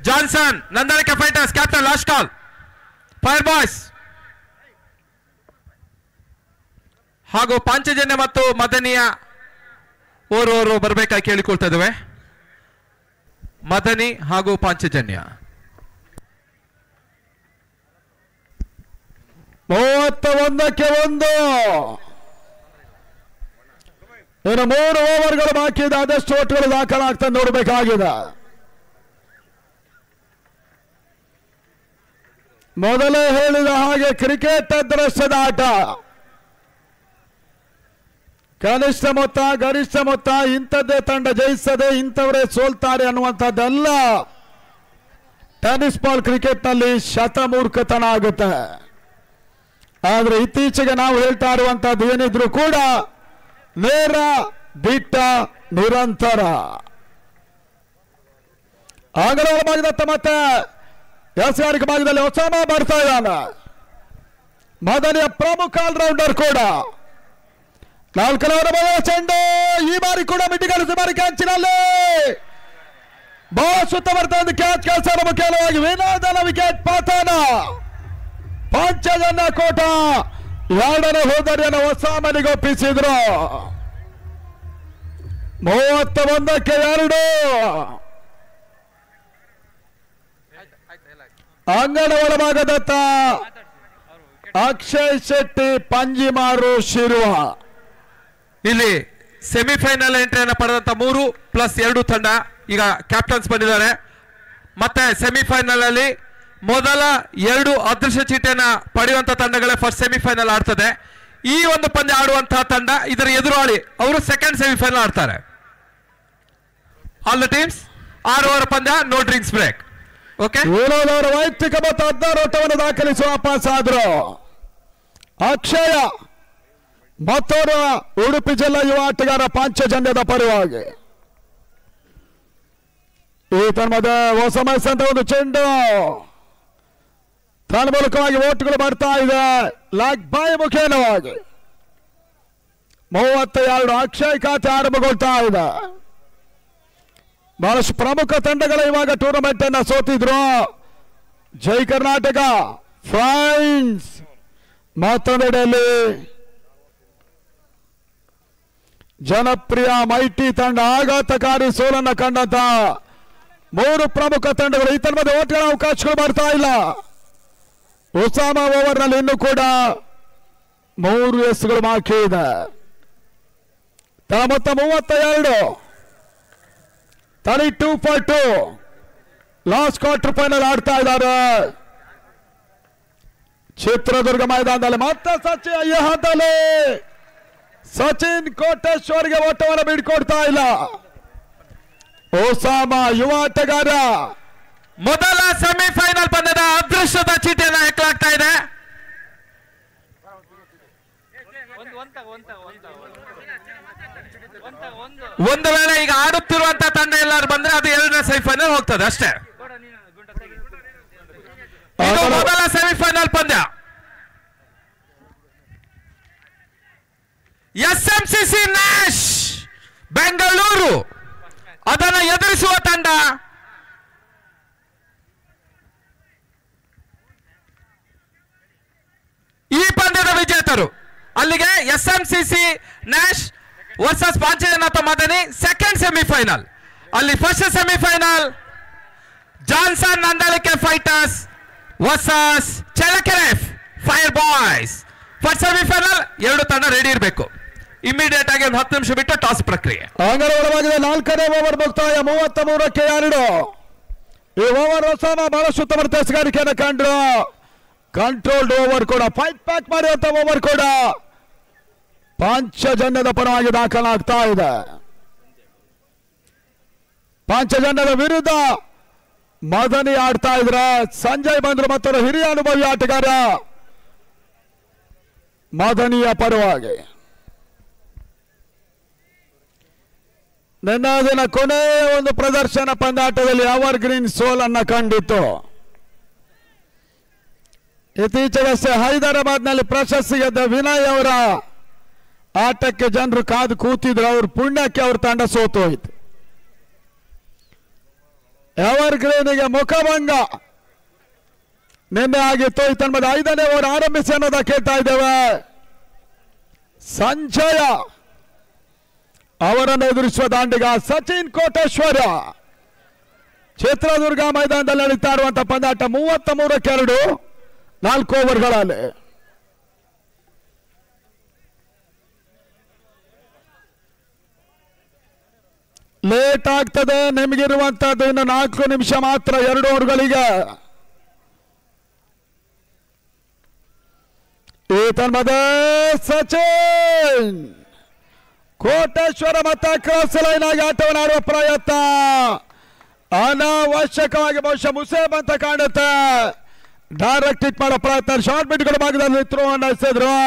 Johnson Nandalike fighters captain last call. Fire boys ಹಾಗೂ ಪಾಂಚಜನ್ಯ ಮತ್ತು ಮದನಿಯ ಓರ್ವರು ಬರಬೇಕಾಗಿ ಕೇಳಿಕೊಳ್ತಾ ಇದ್ದೇವೆ. ಮದನಿ ಹಾಗೂ ಪಾಂಚಜನ್ಯ 31-1. ಇನ್ನು 3 ಓವರ್ಗಳು ಬಾಕಿ ಇದೆ. ಆದಷ್ಟು ಒಟ್ಟುಗಳು ದಾಖಲಾಗ್ತಾ ನೋಡಬೇಕಾಗಿದೆ. ಮೊದಲೇ ಹೇಳಿದ ಹಾಗೆ ಕ್ರಿಕೆಟ್ ಅದೃಷ್ಟದ ಆಟ. ಕನಿಷ್ಠ ಮೊತ್ತ ಗರಿಷ್ಠ ಮೊತ್ತ ಇಂಥದ್ದೇ ತಂಡ ಜಯಿಸದೆ ಇಂಥವರೇ ಸೋಲ್ತಾರೆ ಅನ್ನುವಂಥದ್ದೆಲ್ಲ ಟೆನ್ನಿಸ್ ಬಾಲ್ ಕ್ರಿಕೆಟ್ ನಲ್ಲಿ ಶತಮೂರ್ಖತನ ಆಗುತ್ತೆ. ಆದ್ರೆ ಇತ್ತೀಚೆಗೆ ನಾವು ಹೇಳ್ತಾ ಇರುವಂತಹದ್ದು ಏನಿದ್ರು ಕೂಡ ನೇರ ದಿಟ್ಟ ನಿರಂತರ. ಅಂಗಡಗಳ ಭಾಗದತ್ತ ಮತ್ತೆ ಎಸ್ಗಾರಿಕೆ ಭಾಗದಲ್ಲಿ ಒಸಾಮ ಬರ್ತಾ ಇದ್ದಾನೆ. ಮದನಿಯ ಪ್ರಮುಖ ಆಲ್ರೌಂಡರ್ ಕೂಡ. 4ನೇ ಓವರ್ ಚೆಂಡು ಈ ಬಾರಿ ಕೂಡ ಮಿಡ್ಡಿಗಳಿಸಿ ಬಾರಿ ಕ್ಯಾಚಿನಲ್ಲಿ ಬಹಳ ಸುತ್ತ ಬರ್ತಾ ಒಂದು ಕ್ಯಾಚ್ ಕೆಲಸ ಮುಖ್ಯವಾಗಿ ವಿನೋದನ ವಿಕೆಟ್ ಪತನ. ಪಾಂಚಜನ್ಯ ಕೋಟ 2ನೇ ಹೋದರಿಯನ್ನು ಹೊಸಮನಿಗೆ ಒಪ್ಪಿಸಿದ್ರು. 31-2. ಅಂಗಡ ಒಳಭಾಗದತ್ತ ಅಕ್ಷಯ್ ಶೆಟ್ಟಿ, ಪಂಜಿಮಾರು, ಶಿರುವ. ಇಲ್ಲಿ ಸೆಮಿಫೈನಲ್ ಎಂಟ್ರಿಯನ್ನು ಪಡೆದಂತ 3+2 ತಂಡ ಈಗ ಕ್ಯಾಪ್ಟನ್ಸ್ ಬಂದಿದ್ದಾರೆ. ಮತ್ತೆ ಸೆಮಿಫೈನಲ್ ಅಲ್ಲಿ ಮೊದಲ 2 ಅದೃಶ್ಯ ಚೀಟಿಯನ್ನ ಪಡೆಯುವಂತ ತಂಡಗಳೇ ಫಸ್ಟ್ ಸೆಮಿಫೈನಲ್ ಆಡ್ತದೆ. ಈ ಒಂದು ಪಂದ್ಯ ಆಡುವಂತಹ ತಂಡ ಇದರ ಎದುರಾಳಿ ಅವರು ಸೆಕೆಂಡ್ ಸೆಮಿಫೈನಲ್ ಆಡ್ತಾರೆ. ಆಲ್ ದ ಟೀಮ್ಸ್ 6 ಓವರ್ ಪಂದ್ಯ, ನೋ ಡ್ರಿಂಕ್ಸ್ ಬ್ರೇಕ್. ಓಕೆ, ವಿನೋದವರ ವೈಯಕ್ತಿಕ ಮತ್ತು 16 ಓಟವನ್ನು ದಾಖಲಿಸುವ ವಾಪಸ್ ಆದ್ರು. ಅಕ್ಷಯ ಮತ್ತೋರ್ವ ಉಡುಪಿ ಜಿಲ್ಲಾ ಯುವ ಆಟಗಾರ ಪಾಂಚಜನ್ಯದ ಪರವಾಗಿ. ಈ ತನ್ಮದ ಹೊಸ ಮೈಸಂತ ಒಂದು ಚೆಂಡು ತನ್ಮೂಲಕವಾಗಿ ಓಟುಗಳು ಬರ್ತಾ ಇದೆ. ಲಾಗ್ ಬಾಯಿ ಮುಖೇನವಾಗಿ 32 ಅಕ್ಷಯ್ ಖಾತೆ ಆರಂಭಗೊಳ್ತಾ ಇದೆ. ಬಹಳಷ್ಟು ಪ್ರಮುಖ ತಂಡಗಳು ಇವಾಗ ಟೂರ್ನಮೆಂಟ್ ಅನ್ನ ಸೋತಿದ್ರು. ಜೈ ಕರ್ನಾಟಕ, ಫ್ರಾನ್ಸ್, ಮತ್ತೊಂದೆಡೆಯಲ್ಲಿ ಜನಪ್ರಿಯ ಮೈಟಿ ತಂಡ ಆಘಾತಕಾರಿ ಸೋಲನ್ನು ಕಂಡಂತ 3 ಪ್ರಮುಖ ತಂಡಗಳು. ಈ ತಂಡದ ಓಟ್ಗಳ ಅವಕಾಶಗಳು ಬರ್ತಾ ಇಲ್ಲ. ಒಸಾಮ ಓವರ್ ನಲ್ಲಿ ಇನ್ನೂ ಕೂಡ 3 ಎಸ್ಗಳು ಬಾಕಿ ಇದೆ. ಮೊತ್ತ 32, 32-2. ಲಾಸ್ಟ್ ಕ್ವಾರ್ಟರ್ ಫೈನಲ್ ಆಡ್ತಾ ಇದ್ದಾರೆ ಚಿತ್ರದುರ್ಗ ಮೈದಾನದಲ್ಲಿ. ಮತ್ತೆ ಸಚಿನ್ ಕೋಟೇಶ್ವರ್ಗೆ ಓಟವನ್ನು ಬಿಡ್ಕೊಡ್ತಾ ಇಲ್ಲ. ಒಸಾಮ ಯುವ ಆಟಗಾರ ಮೊದಲ ಸೆಮಿಫೈನಲ್ ಪಂದ್ಯದ ಅದೃಷ್ಟದ ಚೀಟಿಯನ್ನು ಹಾಕಲಾಗ್ತಾ ಇದೆ. ಒಂದು ವೇಳೆ ಈಗ ಆಡುತ್ತಿರುವಂತಹ ತಂಡ ಎಲ್ಲರೂ ಬಂದ್ರೆ ಅದು 2ನೇ ಸೆಮಿಫೈನಲ್ ಹೋಗ್ತದೆ ಅಷ್ಟೇ. ಇದು ಮೊದಲ ಸೆಮಿಫೈನಲ್ ಪಂದ್ಯ. SMCC ನ್ಯಾಶ್ ಬೆಂಗಳೂರು ಅದನ್ನು ಎದುರಿಸುವ ತಂಡ ವಿಜೇತರು. ಅಲ್ಲಿಗೆ SMCC Nash versus Panchajanya Madani second semifinal. ಅಲ್ಲಿ first semifinal Johnson Nandalike fighters versus Challakere fire boys. First semifinal ಎರಡು ತಂಡ ರೆಡಿ ಇರಬೇಕು. ಇಮಿಡಿಯೇಟ್ ಆಗಿ ಒಂದು 10 ನಿಮಿಷ ಬಿಟ್ಟು ಟಾಸ್ ಪ್ರಕ್ರಿಯೆ. ಅಂಗನವಾಡಿಯಾಗಿದೆ. 4ನೇ ಓವರ್ ಮುಕ್ತಾಯ 33ಕ್ಕೆ 2. ಈ ಓವರ್ ಹೊಸಮ ಬಹಳಷ್ಟು ಉತ್ತಮ ತೆಸಗಾರಿಕೆಯನ್ನು ಕಂಡ್ರು. ಕಂಟ್ರೋಲ್ಡ್ ಓವರ್ ಕೂಡ, ಫೈಟ್ ಪ್ಯಾಕ್ ಮಾಡಿರುವಂತ ಓವರ್ ಕೂಡ ಪಾಂಚಜನ್ಯದ ಪರವಾಗಿ ದಾಖಲಾಗ್ತಾ ಇದೆ. ಪಾಂಚಜನ್ಯದ ವಿರುದ್ಧ ಮದನಿ ಆಡ್ತಾ ಇದ್ರ. ಸಂಜಯ್ ಬಂದ್ರು ಮತ್ತೊಂದು ಹಿರಿಯ ಅನುಭವಿ ಆಟಗಾರ ಮದನಿಯ ಪರವಾಗಿ. ನಿನ್ನ ದಿನ ಕೊನೆಯ ಒಂದು ಪ್ರದರ್ಶನ ಪಂದ್ಯಾಟದಲ್ಲಿ ಅವರ್ ಗ್ರೀನ್ ಸೋಲನ್ನ ಕಂಡಿತ್ತು. ಇತ್ತೀಚೆಗಷ್ಟೇ ಹೈದರಾಬಾದ್ನಲ್ಲಿ ಪ್ರಶಸ್ತಿ ಗೆದ್ದ ವಿನಯ್ ಅವರ ಆಟಕ್ಕೆ ಜನರು ಕಾದು ಕೂತಿದ್ರು. ಅವ್ರ ಪುಣ್ಯಕ್ಕೆ ಅವ್ರ ತಂಡ ಸೋತು ಹೋಯ್ತು. ಎವರ್ ಗ್ರೀನಿಗೆ ಮುಖಭಂಗ ನಿನ್ನೆ ಆಗಿತ್ತು. ಈ ತನ್ಮದ 5ನೇ ಓವರ್ ಆರಂಭಿಸಿ ಅನ್ನೋದ ಕೇಳ್ತಾ ಇದ್ದೇವೆ. ಸಂಜಯ ಅವರನ್ನು ಎದುರಿಸುವ ದಾಂಡಿಗ ಸಚಿನ್ ಕೋಟೇಶ್ವರ. ಚಿತ್ರದುರ್ಗ ಮೈದಾನದಲ್ಲಿ ನಡೀತಾ ಇರುವಂತಹ ಪಂದ್ಯಾಟ 33ಕ್ಕೆ 2, 4 ಓವರ್ಗಳಲ್ಲಿ. ಲೇಟ್ ಆಗ್ತದೆ ನಿಮಗಿರುವಂತದ್ದು ಇನ್ನು 4 ನಿಮಿಷ ಮಾತ್ರ 2 ಓವರ್ಗಳಿಗೆ. ಈ ತನ್ಮದ ಸಚಿನ್ ಕೋಟೇಶ್ವರ ಮತ್ತೆ ಕ್ರಾಸ್ ಲೈನ್ ಆಗಿ ಆಟವನ್ನು ಆಡುವ ಪ್ರಯತ್ನ ಅನಾವಶ್ಯಕವಾಗಿ ಬಹುಶಃ ಮುಸೇಬ್ ಅಂತ ಕಾಣುತ್ತೆ. ಡೈರೆಕ್ಟ್ ಹಿಟ್ ಮಾಡೋ ಪ್ರಯತ್ನ, ಶಾರ್ಟ್ ಬಿಟ್ಗಳ ಭಾಗದಲ್ಲಿ ಥ್ರೋ ಅನ್ನು ಎಸೆದ್ರು.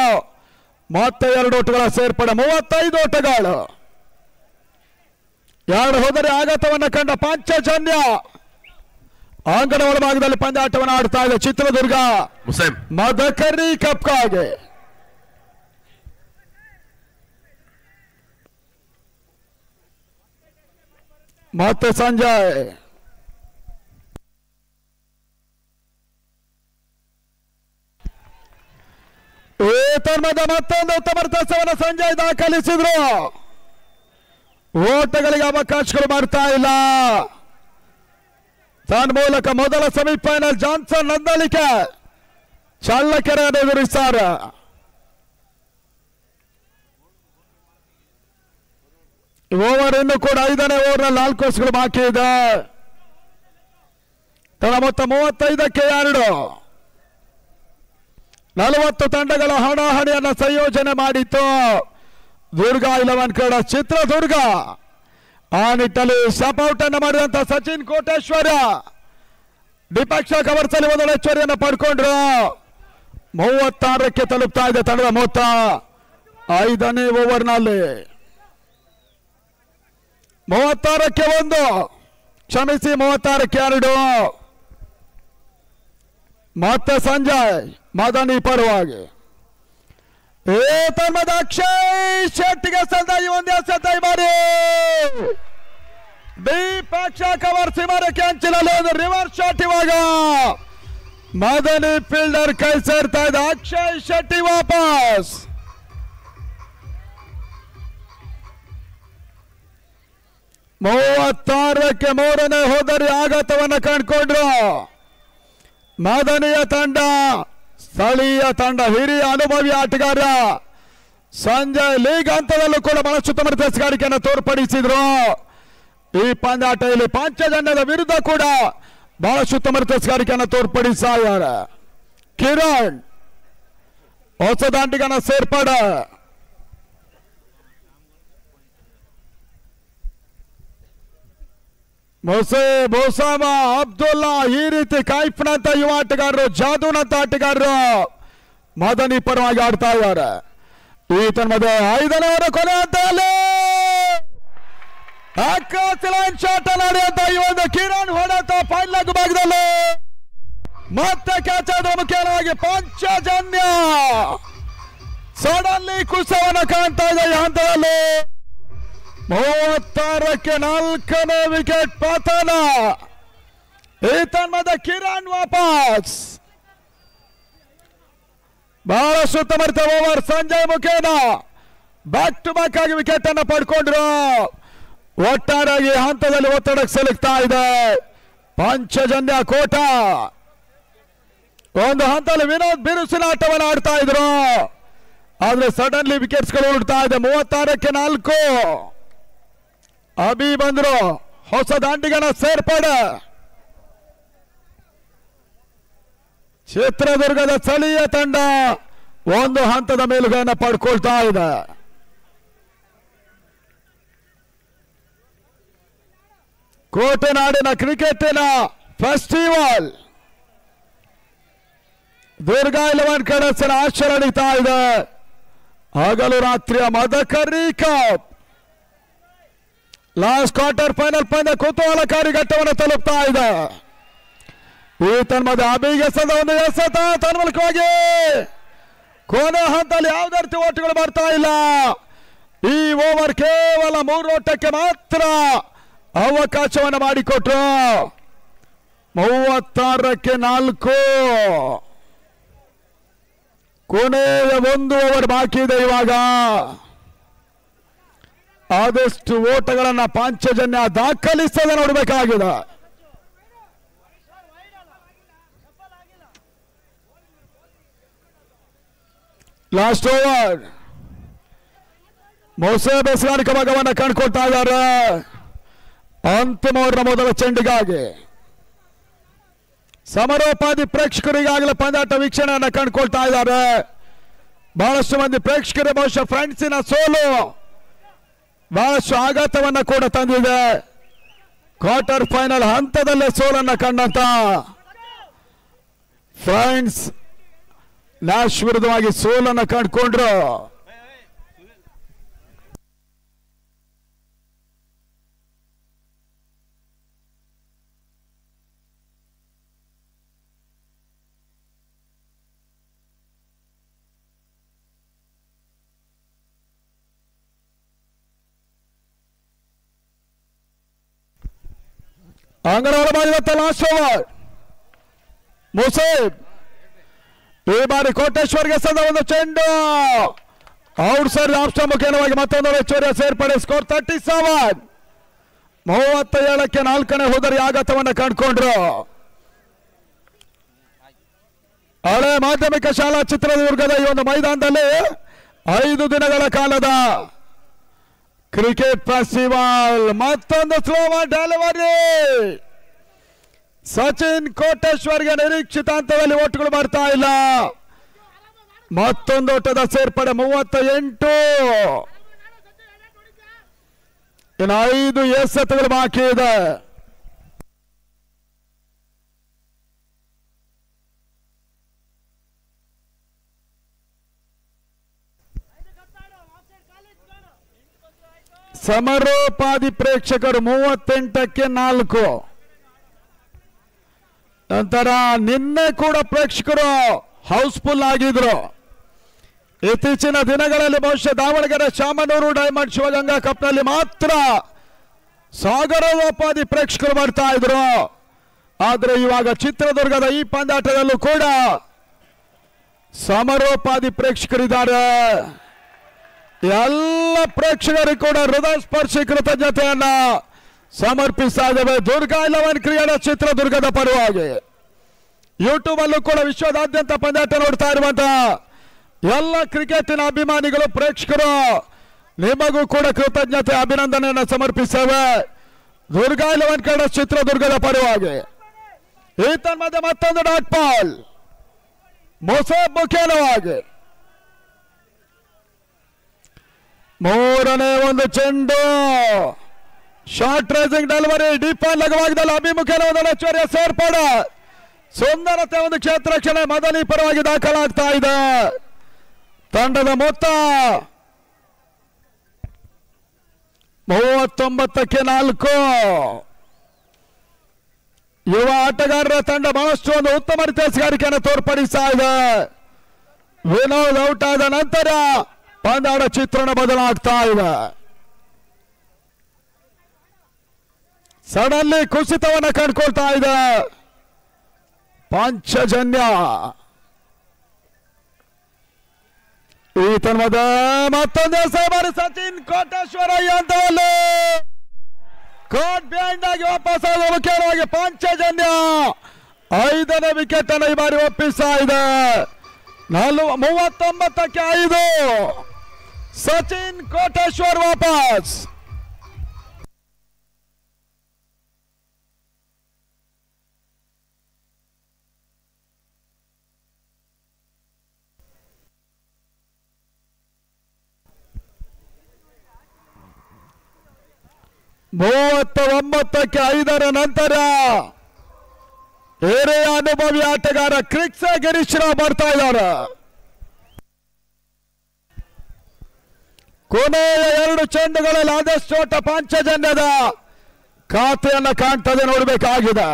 ಮತ್ತೆ 2 ಓಟಗಳ ಸೇರ್ಪಡೆ, 35 ಓಟಗಳು. 2 ಹೋದರೆ ಆಘಾತವನ್ನು ಕಂಡ ಪಾಂಚಜನ್ಯ ಅಂಗನ ಒಳಭಾಗದಲ್ಲಿ ಪಂದ್ಯಾಟವನ್ನು ಆಡ್ತಾ ಇದೆ. ಚಿತ್ರದುರ್ಗ ಮದಕರಿ ಕಪ್ಕಾಗೆ ಮತ್ತೆ ಸಂಜಯ್ ಈ ತನ್ಮದ ಮತ್ತೊಂದು ಉತ್ತಮ ಕೆಲಸವನ್ನು ಸಂಜಯ್ ದಾಖಲಿಸಿದ್ರು. ಓಟಗಳಿಗೆ ಅವಕಾಶಗಳು ಮಾಡ್ತಾ ಇಲ್ಲ. ತನ್ಮೂಲಕ ಮೊದಲ ಸೆಮಿಫೈನಲ್ ಜಾನ್ಸನ್ ನಂದಳಿಕೆ ಚಳ್ಳಕೆರೆಯನ್ನು ಎದುರಿಸ್ತಾರೆ. ಓವರ್ ಇನ್ನು ಕೂಡ 5ನೇ ಓವರ್ನಲ್ಲಿ 4 ಓವರ್ಗಳು ಬಾಕಿ ಇದೆ. ತನ್ನ ಮೊತ್ತ 35ಕ್ಕೆ 2. 40 ತಂಡಗಳ ಹಣಾಹಣಿಯನ್ನು ಸಂಯೋಜನೆ ಮಾಡಿತ್ತು ದುರ್ಗ 11 ಕನ್ನಡ ಚಿತ್ರದುರ್ಗ. ಆ ನಿಟ್ಟಲ್ಲಿ ಶಾಪೌಟ್ ಅನ್ನು ಮಾಡಿದಂತ ಸಚಿನ್ ಕೋಟೇಶ್ವರ ದ್ವಿಪಕ್ಷ ಕವರ್ಸಲ್ಲಿ ಒಂದು ಹೆಚ್ಚುವರಿಯನ್ನು ಪಡ್ಕೊಂಡ್ರು. 36ಕ್ಕೆ ತಲುಪ್ತಾ ಇದೆ ತಂಡದ ಮೊತ್ತ 5ನೇ ಓವರ್ನಲ್ಲಿ. 36ಕ್ಕೆ 1, ಕ್ಷಮಿಸಿ 36ಕ್ಕೆ 2. ಮತ್ತೆ ಸಂಜಯ್ ಮದನಿ ಪರವಾಗಿ. ಏ ತನ್ಮದ ಅಕ್ಷಯ್ ಶೆಟ್ಟಿಗೆ ಸದಾಯಿ ಒಂದೇ ಸದಾಯಿ ಮಾರಿ ದ್ವಿಪಕ್ಷ ಕವರ್ಸಿ ಮಾರಕ್ಕೆ ಅಂಚಿನಲ್ಲಿ ಒಂದು ರಿವರ್ಸ್ ಶಾಟ್. ಇವಾಗ ಮದನಿ ಫೀಲ್ಡರ್ ಕೈ ಸೇರ್ತಾ ಇದೆ. ಅಕ್ಷಯ್ ಶೆಟ್ಟಿ ವಾಪಸ್. ಮೂವತ್ತಾರಕ್ಕೆ 3ನೇ ಹೋದರೆ ಆಘಾತವನ್ನು ಕಂಡುಕೊಂಡ್ರು ಮದನಿಯ ತಂಡ. ಸ್ಥಳೀಯ ತಂಡ ಹಿರಿಯ ಅನುಭವಿ ಆಟಗಾರ ಸಂಜಯ್ ಲೀಗ್ ಹಂತದಲ್ಲೂ ಕೂಡ ಬಹಳಷ್ಟು ಉತ್ತಮ ತೆಸಗಾರಿಕೆಯನ್ನು ತೋರ್ಪಡಿಸಿದ್ರು. ಈ ಪಂದ್ಯಾಟದಲ್ಲಿ ಪಾಂಚಜನ್ಯದ ವಿರುದ್ಧ ಕೂಡ ಬಹಳಷ್ಟು ಉತ್ತಮ ತೆಸಗಾರಿಕೆಯನ್ನು ತೋರ್ಪಡಿಸಿದ್ದಾರೆ. ಕಿರಣ್ ಹೊಸ ದಾಂಡಿಗನ ಸೇರ್ಪಡೆ. ಮೊಸಾಮ ಅಬ್ದುಲ್ಲಾ ಈ ರೀತಿ ಕೈಫ್ನಂತ ಯುವ ಆಟಗಾರರು, ಜಾದೂನಂತ ಆಟಗಾರರು ಮದನಿ ಪರವಾಗಿ ಆಡ್ತಾ ಇದ್ದಾರೆ. ಈ ತನ್ಮದ 5ನೇ ಓವರ್ ಕೊನೆ ಹಂತದಲ್ಲಿ ಶಾಟ್ ಆಡಿದಂತ ಈ ಒಂದು ಕಿರಣ್ ಹೊಡೆತ ಫೈನಲ್ ಭಾಗದಲ್ಲಿ ಮತ್ತೆ ಕ್ಯಾಚ್ ಆದ ಮುಖ್ಯವಾಗಿ ಪಾಂಚಜನ್ಯ ಸಡನ್ಲಿ ಕುಸವನ್ನು ಕಾಣ್ತಾ ಇದೆ. ಈ ಹಂತದಲ್ಲಿ 36ಕ್ಕೆ 4ನೇ ವಿಕೆಟ್ ಪತನ. ಈ ತನ್ಮದ ಕಿರಣ್ ವಾಪಸ್. ಬಹಳ ಸುತ್ತಮುತ್ತ ಓವರ್ ಸಂಜಯ್ ಮುಖೇನ ಬ್ಯಾಕ್ ಟು ಬ್ಯಾಕ್ ಆಗಿ ವಿಕೆಟ್ ಅನ್ನು ಪಡ್ಕೊಂಡ್ರು. ಒಟ್ಟಾರೆಯಾಗಿ ಹಂತದಲ್ಲಿ ಒತ್ತಡಕ್ಕೆ ಸಿಲುಕ್ತಾ ಇದೆ ಪಂಚಜನ್ಯ ಕೋಟ. ಒಂದು ಹಂತದಲ್ಲಿ ವಿನೋದ್ ಬಿರುಸಿನ ಆಟವನ್ನು ಆಡ್ತಾ ಇದ್ರು, ಆದ್ರೆ ಸಡನ್ಲಿ ವಿಕೆಟ್ಸ್ ಗಳು ಉಳ್ತಾ ಇದೆ. 36ಕ್ಕೆ 4 ಅಭಿ ಬಂದ್ರು, ಹೊಸ ದಾಂಡಿಗನ ಸೇರ್ಪಡೆ. ಚಿತ್ರದುರ್ಗದ ಸ್ಥಳೀಯ ತಂಡ ಒಂದು ಹಂತದ ಮೇಲುಗೈಯನ್ನು ಪಡ್ಕೊಳ್ತಾ ಇದೆ. ಕೋಟೆನಾಡಿನ ಕ್ರಿಕೆಟಿನ ಫೆಸ್ಟಿವಲ್ ದುರ್ಗಾ 11 ಕಡಸಿನ ಆಚರಣೆತಾ ಇದೆ. ಹಗಲು ರಾತ್ರಿಯ Madakari cup last quarter final ಪಂದ್ಯ ಕುತೂಹಲಕಾರಿ ಘಟ್ಟವನ್ನು ತಲುಪ್ತಾ ಇದೆ. ಈ ತನ್ಮದ ಅಭಿಗೆ ಸದ ಒಂದು ಎಸೆತ ತನ್ಮೂಲಕವಾಗಿ ಕೊನೆ ಹಂತದಲ್ಲಿ ಯಾವುದೇ ರೀತಿ ಓಟುಗಳು ಬರ್ತಾ ಇಲ್ಲ. ಈ ಓವರ್ ಕೇವಲ 3 ಓಟಕ್ಕೆ ಮಾತ್ರ ಅವಕಾಶವನ್ನು ಮಾಡಿಕೊಟ್ರು. 36ಕ್ಕೆ 4 ಕೊನೆಯ 1 ಓವರ್ ಬಾಕಿ ಇದೆ. ಇವಾಗ ಆದಷ್ಟು ಓಟಗಳನ್ನ ಪಾಂಚಜನ್ಯ ದಾಖಲಿಸದೆ ನೋಡಬೇಕಾಗಿದೆ. ಲಾಸ್ಟ್ ಓವರ್ ಮೊಸೆ ಬೆಸಗಾಣಿಕ ಭಾಗವನ್ನು ಕಂಡುಕೊಳ್ತಾ ಇದ್ದಾರೆ. ಅಂತಿಮ ಓವರ್ನ ಮೊದಲ ಚೆಂಡಿಗಾಗಿ ಸಮರೋಪಾದಿ ಪ್ರೇಕ್ಷಕರಿಗಾಗಲೇ ಪಂದ್ಯಾಟ ವೀಕ್ಷಣೆಯನ್ನು ಕಂಡುಕೊಳ್ತಾ ಇದ್ದಾರೆ. ಬಹಳಷ್ಟು ಮಂದಿ ಪ್ರೇಕ್ಷಕರು ಬಹುಶಃ ಫ್ರೆಂಡ್ಸಿನ ಸೋಲು ಬಹಳಷ್ಟು ಆಘಾತವನ್ನು ಕೂಡ ತಂದಿದೆ. ಕ್ವಾರ್ಟರ್ ಫೈನಲ್ ಹಂತದಲ್ಲೇ ಸೋಲನ್ನು ಕಂಡಂತ ಫ್ರೆಂಡ್ಸ್ ನ್ಯಾಶ್ ವಿರುದ್ಧವಾಗಿ ಸೋಲನ್ನು ಕಂಡುಕೊಂಡ್ರು. ಅಂಗನವಾಡಿ ಮಾಡಿದಂತ ಲಾಸ್ಟ್ ಓವರ್ ಮುಸೇಬ್ ಈ ಬಾರಿ ಕೋಟೇಶ್ವರ್ಗೆ ಸದ ಒಂದು ಚೆಂಡು ಔಟ್ ಸೈಡ್ ಆಪ್ಷನ್ ಮುಖೇನವಾಗಿ ಮತ್ತೊಂದು ಹೆಚ್ಚುವರಿ ಸೇರ್ಪಡೆ. ಸ್ಕೋರ್ 37. 37ಕ್ಕೆ 4ನೇ ಹೋದರಿ ಆಘಾತವನ್ನು ಕಂಡುಕೊಂಡ್ರು. ಹಳೆ ಮಾಧ್ಯಮಿಕ ಶಾಲಾ ಚಿತ್ರದುರ್ಗದ ಈ ಒಂದು ಮೈದಾನದಲ್ಲಿ 5 ದಿನಗಳ ಕಾಲದ ಕ್ರಿಕೆಟ್ ಫೆಸ್ಟಿವಲ್. ಮತ್ತೊಂದು ಸ್ಲೋ ಡೆಲಿವರಿ. ಸಚಿನ್ ಕೋಟೇಶ್ವರ್ಗೆ ನಿರೀಕ್ಷಿತ ಹಂತದಲ್ಲಿ ಓಟುಗಳು ಬರ್ತಾ ಇಲ್ಲ. ಮತ್ತೊಂದು ಓಟದ ಸೇರ್ಪಡೆ 38. ಇನ್ನು 5 ಎಸೆತಗಳು ಬಾಕಿ ಇದೆ. ಸಮರೋಪಾದಿ ಪ್ರೇಕ್ಷಕರು 38ಕ್ಕೆ 4. ನಂತರ ನಿನ್ನೆ ಕೂಡ ಪ್ರೇಕ್ಷಕರು ಹೌಸ್ಫುಲ್ ಆಗಿದ್ರು. ಇತ್ತೀಚಿನ ದಿನಗಳಲ್ಲಿ ಬಹುಶಃ ದಾವಣಗೆರೆ ಶಾಮನೂರು ಡೈಮಂಡ್ ಶಿವಗಂಗಾ ಕಪ್ನಲ್ಲಿ ಮಾತ್ರ ಸಾಗರೋಪಾದಿ ಪ್ರೇಕ್ಷಕರು ಬರ್ತಾ ಇದ್ರು. ಆದ್ರೆ ಇವಾಗ ಚಿತ್ರದುರ್ಗದ ಈ ಪಂದ್ಯಾಟದಲ್ಲೂ ಕೂಡ ಸಮರೋಪಾದಿ ಪ್ರೇಕ್ಷಕರಿದ್ದಾರೆ. ಎಲ್ಲ ಪ್ರೇಕ್ಷಕರಿಗೂ ಕೂಡ ಹೃದಯ ಸ್ಪರ್ಶಿ ಕೃತಜ್ಞತೆಯನ್ನ ಸಮರ್ಪಿಸ್ತಾ ಇದ್ದೇವೆ. ದುರ್ಗಾ 11 ಕ್ರೀಡಾ ಚಿತ್ರದುರ್ಗದ ಪರವಾಗಿ ಯೂಟ್ಯೂಬ್ ಅಲ್ಲೂ ಕೂಡ ವಿಶ್ವದಾದ್ಯಂತ ಪಂದ್ಯಾಟ ನೋಡ್ತಾ ಇರುವಂತಹ ಎಲ್ಲ ಕ್ರಿಕೆಟಿನ ಅಭಿಮಾನಿಗಳು ಪ್ರೇಕ್ಷಕರು ನಿಮಗೂ ಕೂಡ ಕೃತಜ್ಞತೆ ಅಭಿನಂದನೆಯನ್ನು ಸಮರ್ಪಿಸ್ತೇವೆ. ದುರ್ಗಾ 11 ಕ್ರೀಡಾ ಚಿತ್ರದುರ್ಗದ ಪರವಾಗಿ ಈತನ್ ಮಧ್ಯೆ ಮತ್ತೊಂದು ಡಾಟ್ ಬಾಲ್ ಮೊಸೇಬ್ ಮುಖೇನವಾಗಿ 3ನೇ ಒಂದು ಚೆಂಡು ಶಾರ್ಟ್ ರೇಸಿಂಗ್ ಡೆಲಿವರಿ ಡೀಪ್ ಲಘುವಾಗದಲ್ಲಿ ಅಭಿಮುಖೇನ ಒಂದು ಹೆಚ್ಚುವರಿಯ ಸೇರ್ಪಡೆ. ಸುಂದರತೆ ಒಂದು ಕ್ಷೇತ್ರ ರಕ್ಷಣೆ ಮದನಿ ಪರವಾಗಿ ದಾಖಲಾಗ್ತಾ ಇದೆ. ತಂಡದ ಮೊತ್ತ 39ಕ್ಕೆ 4. ಯುವ ಆಟಗಾರರ ತಂಡ ಬಹಳಷ್ಟು ಒಂದು ಉತ್ತಮ ರೀತಿಯಾರಿಕೆಯನ್ನು ತೋರ್ಪಡಿಸ್ತಾ ಇದೆ. ವಿನೋದ್ ಔಟ್ ಆದ ನಂತರ ಪಂದ್ಯಾಟ ಚಿತ್ರಣ ಬದಲಾಗ್ತಾ ಇದೆ. ಸಡನ್ಲಿ ಕುಸಿತವನ್ನು ಕಂಡುಕೊಳ್ತಾ ಇದೆ ಪಾಂಚಜನ್ಯ. ತನ್ಮದ ಮತ್ತೊಂದು ಬಾರಿ ಸಚಿನ್ ಕೋಟೇಶ್ವರಯ್ಯ ಅಂತವಲ್ಲ ಕೋಟ್ ಬ್ಯಾಂಡ್ ಆಗಿ ವಾಪಸ್ ಆಗುವ ಮುಖ್ಯವಾಗಿ ಪಾಂಚಜನ್ಯ 5ನೇ ವಿಕೆಟ್ ಅನ್ನು ಈ ಬಾರಿ ಒಪ್ಪಿಸ್ತಾ ಇದೆ 39ಕ್ಕೆ 5 ಸಚಿನ್ ಕೋಟೇಶ್ವರ್ ವಾಪಸ್. ಕ್ಕೆ 5 ನಂತರ ಹಿರಿಯ ಅನುಭವಿ ಆಟಗಾರ ಕ್ರಿಕ್ಸ್ ಗಿರೀಶ್ ರಾವ್ ಬರ್ತಾ ಇದ್ದಾರೆ. ಕೊನೆಯ 2 ಚೆಂಡುಗಳಲ್ಲಿ ಆದಷ್ಟು ಓಟ ಪಾಂಚಜನ್ಯದ ಖಾತೆಯನ್ನು ಕಾಣ್ತದೆ, ನೋಡಬೇಕಾಗಿದೆ.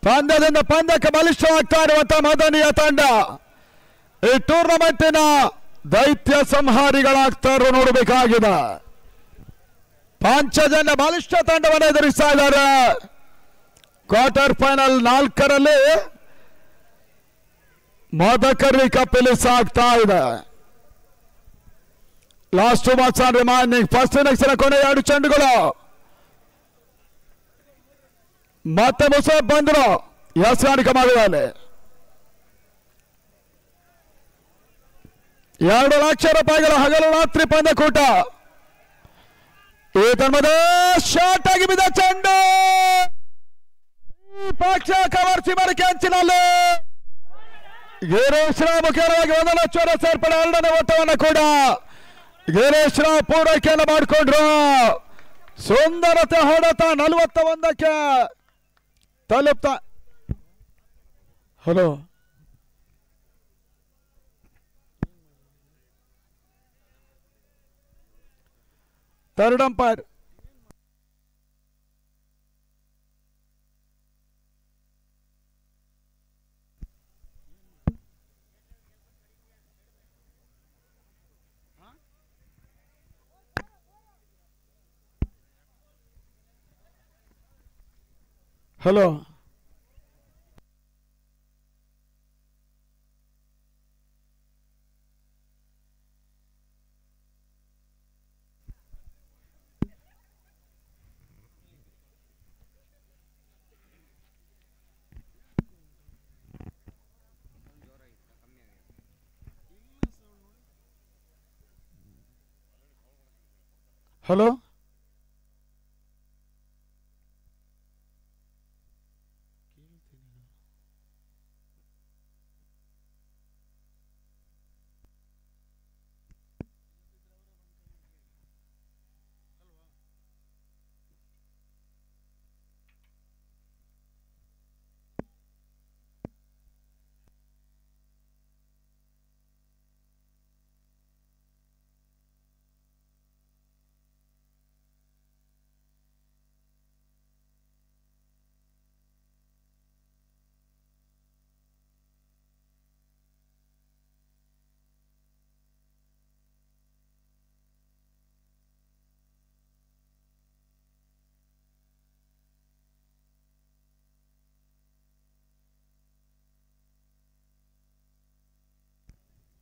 ಪಂದ್ಯದಿಂದ ಪಂದ್ಯಕ್ಕೆ ಬಲಿಷ್ಠವಾಗ್ತಾ ಇರುವಂತಹ ಮದನೀಯ ತಂಡ ಈ ಟೂರ್ನಮೆಂಟಿನ ದೈತ್ಯ ಸಂಹಾರಿಗಳಾಗ್ತಾರೋ ನೋಡಬೇಕಾಗಿದೆ. ಪಾಂಚಜನ್ಯ ಬಲಿಷ್ಠ ತಂಡವನ್ನು ಎದುರಿಸ್ತಾ ಇದ್ದಾರೆ. ಕ್ವಾರ್ಟರ್ ಫೈನಲ್ 4ರಲ್ಲಿ ಮದಕರಿ ಕಪ್ ಸಾಗ್ತಾ ಇದೆ. Last 2 balls on remaining. First ಇನ್ನಿಂಗ್ಸ್ನ ಕೊನೆ 2 ಚೆಂಡುಗಳು ಮತ್ತೆ ಮುಸಫ್ ಬಂದ್ರು ಯಸ್ಗಾಣಿಕ ಮಾಡಿದ್ದಾರೆ. 2 ಲಕ್ಷ ರೂಪಾಯಿಗಳ ಹಗಲು ರಾತ್ರಿ ಪಂದ್ಯಕೂಟ. ಈ ಧರ್ಮದ ಶಾರ್ಟ್ ಆಗಿ ಬಿದ್ದ ಚೆಂಡು ಪಕ್ಷ ಕವರ್ಸಿ ಮರಕ್ಕೆ ಅಂಚಿನಲ್ಲಿ ಗಿರೀಶ್ ರಾವ್ ಮುಖ್ಯವಾಗಿ 1 ಲಕ್ಷ ಸೇರ್ಪಡೆ 2ನೇ ಓಟವನ್ನು ಕೂಡ ಗಿರೀಶ್ ರಾವ್ ಪೂರೈಕೆಯನ್ನು ಮಾಡಿಕೊಂಡ್ರು. ಸುಂದರತೆ ಹೊಡೆತ 41ಕ್ಕೆ ತಲುಪ್ತಾ. Hello third umpire hello hello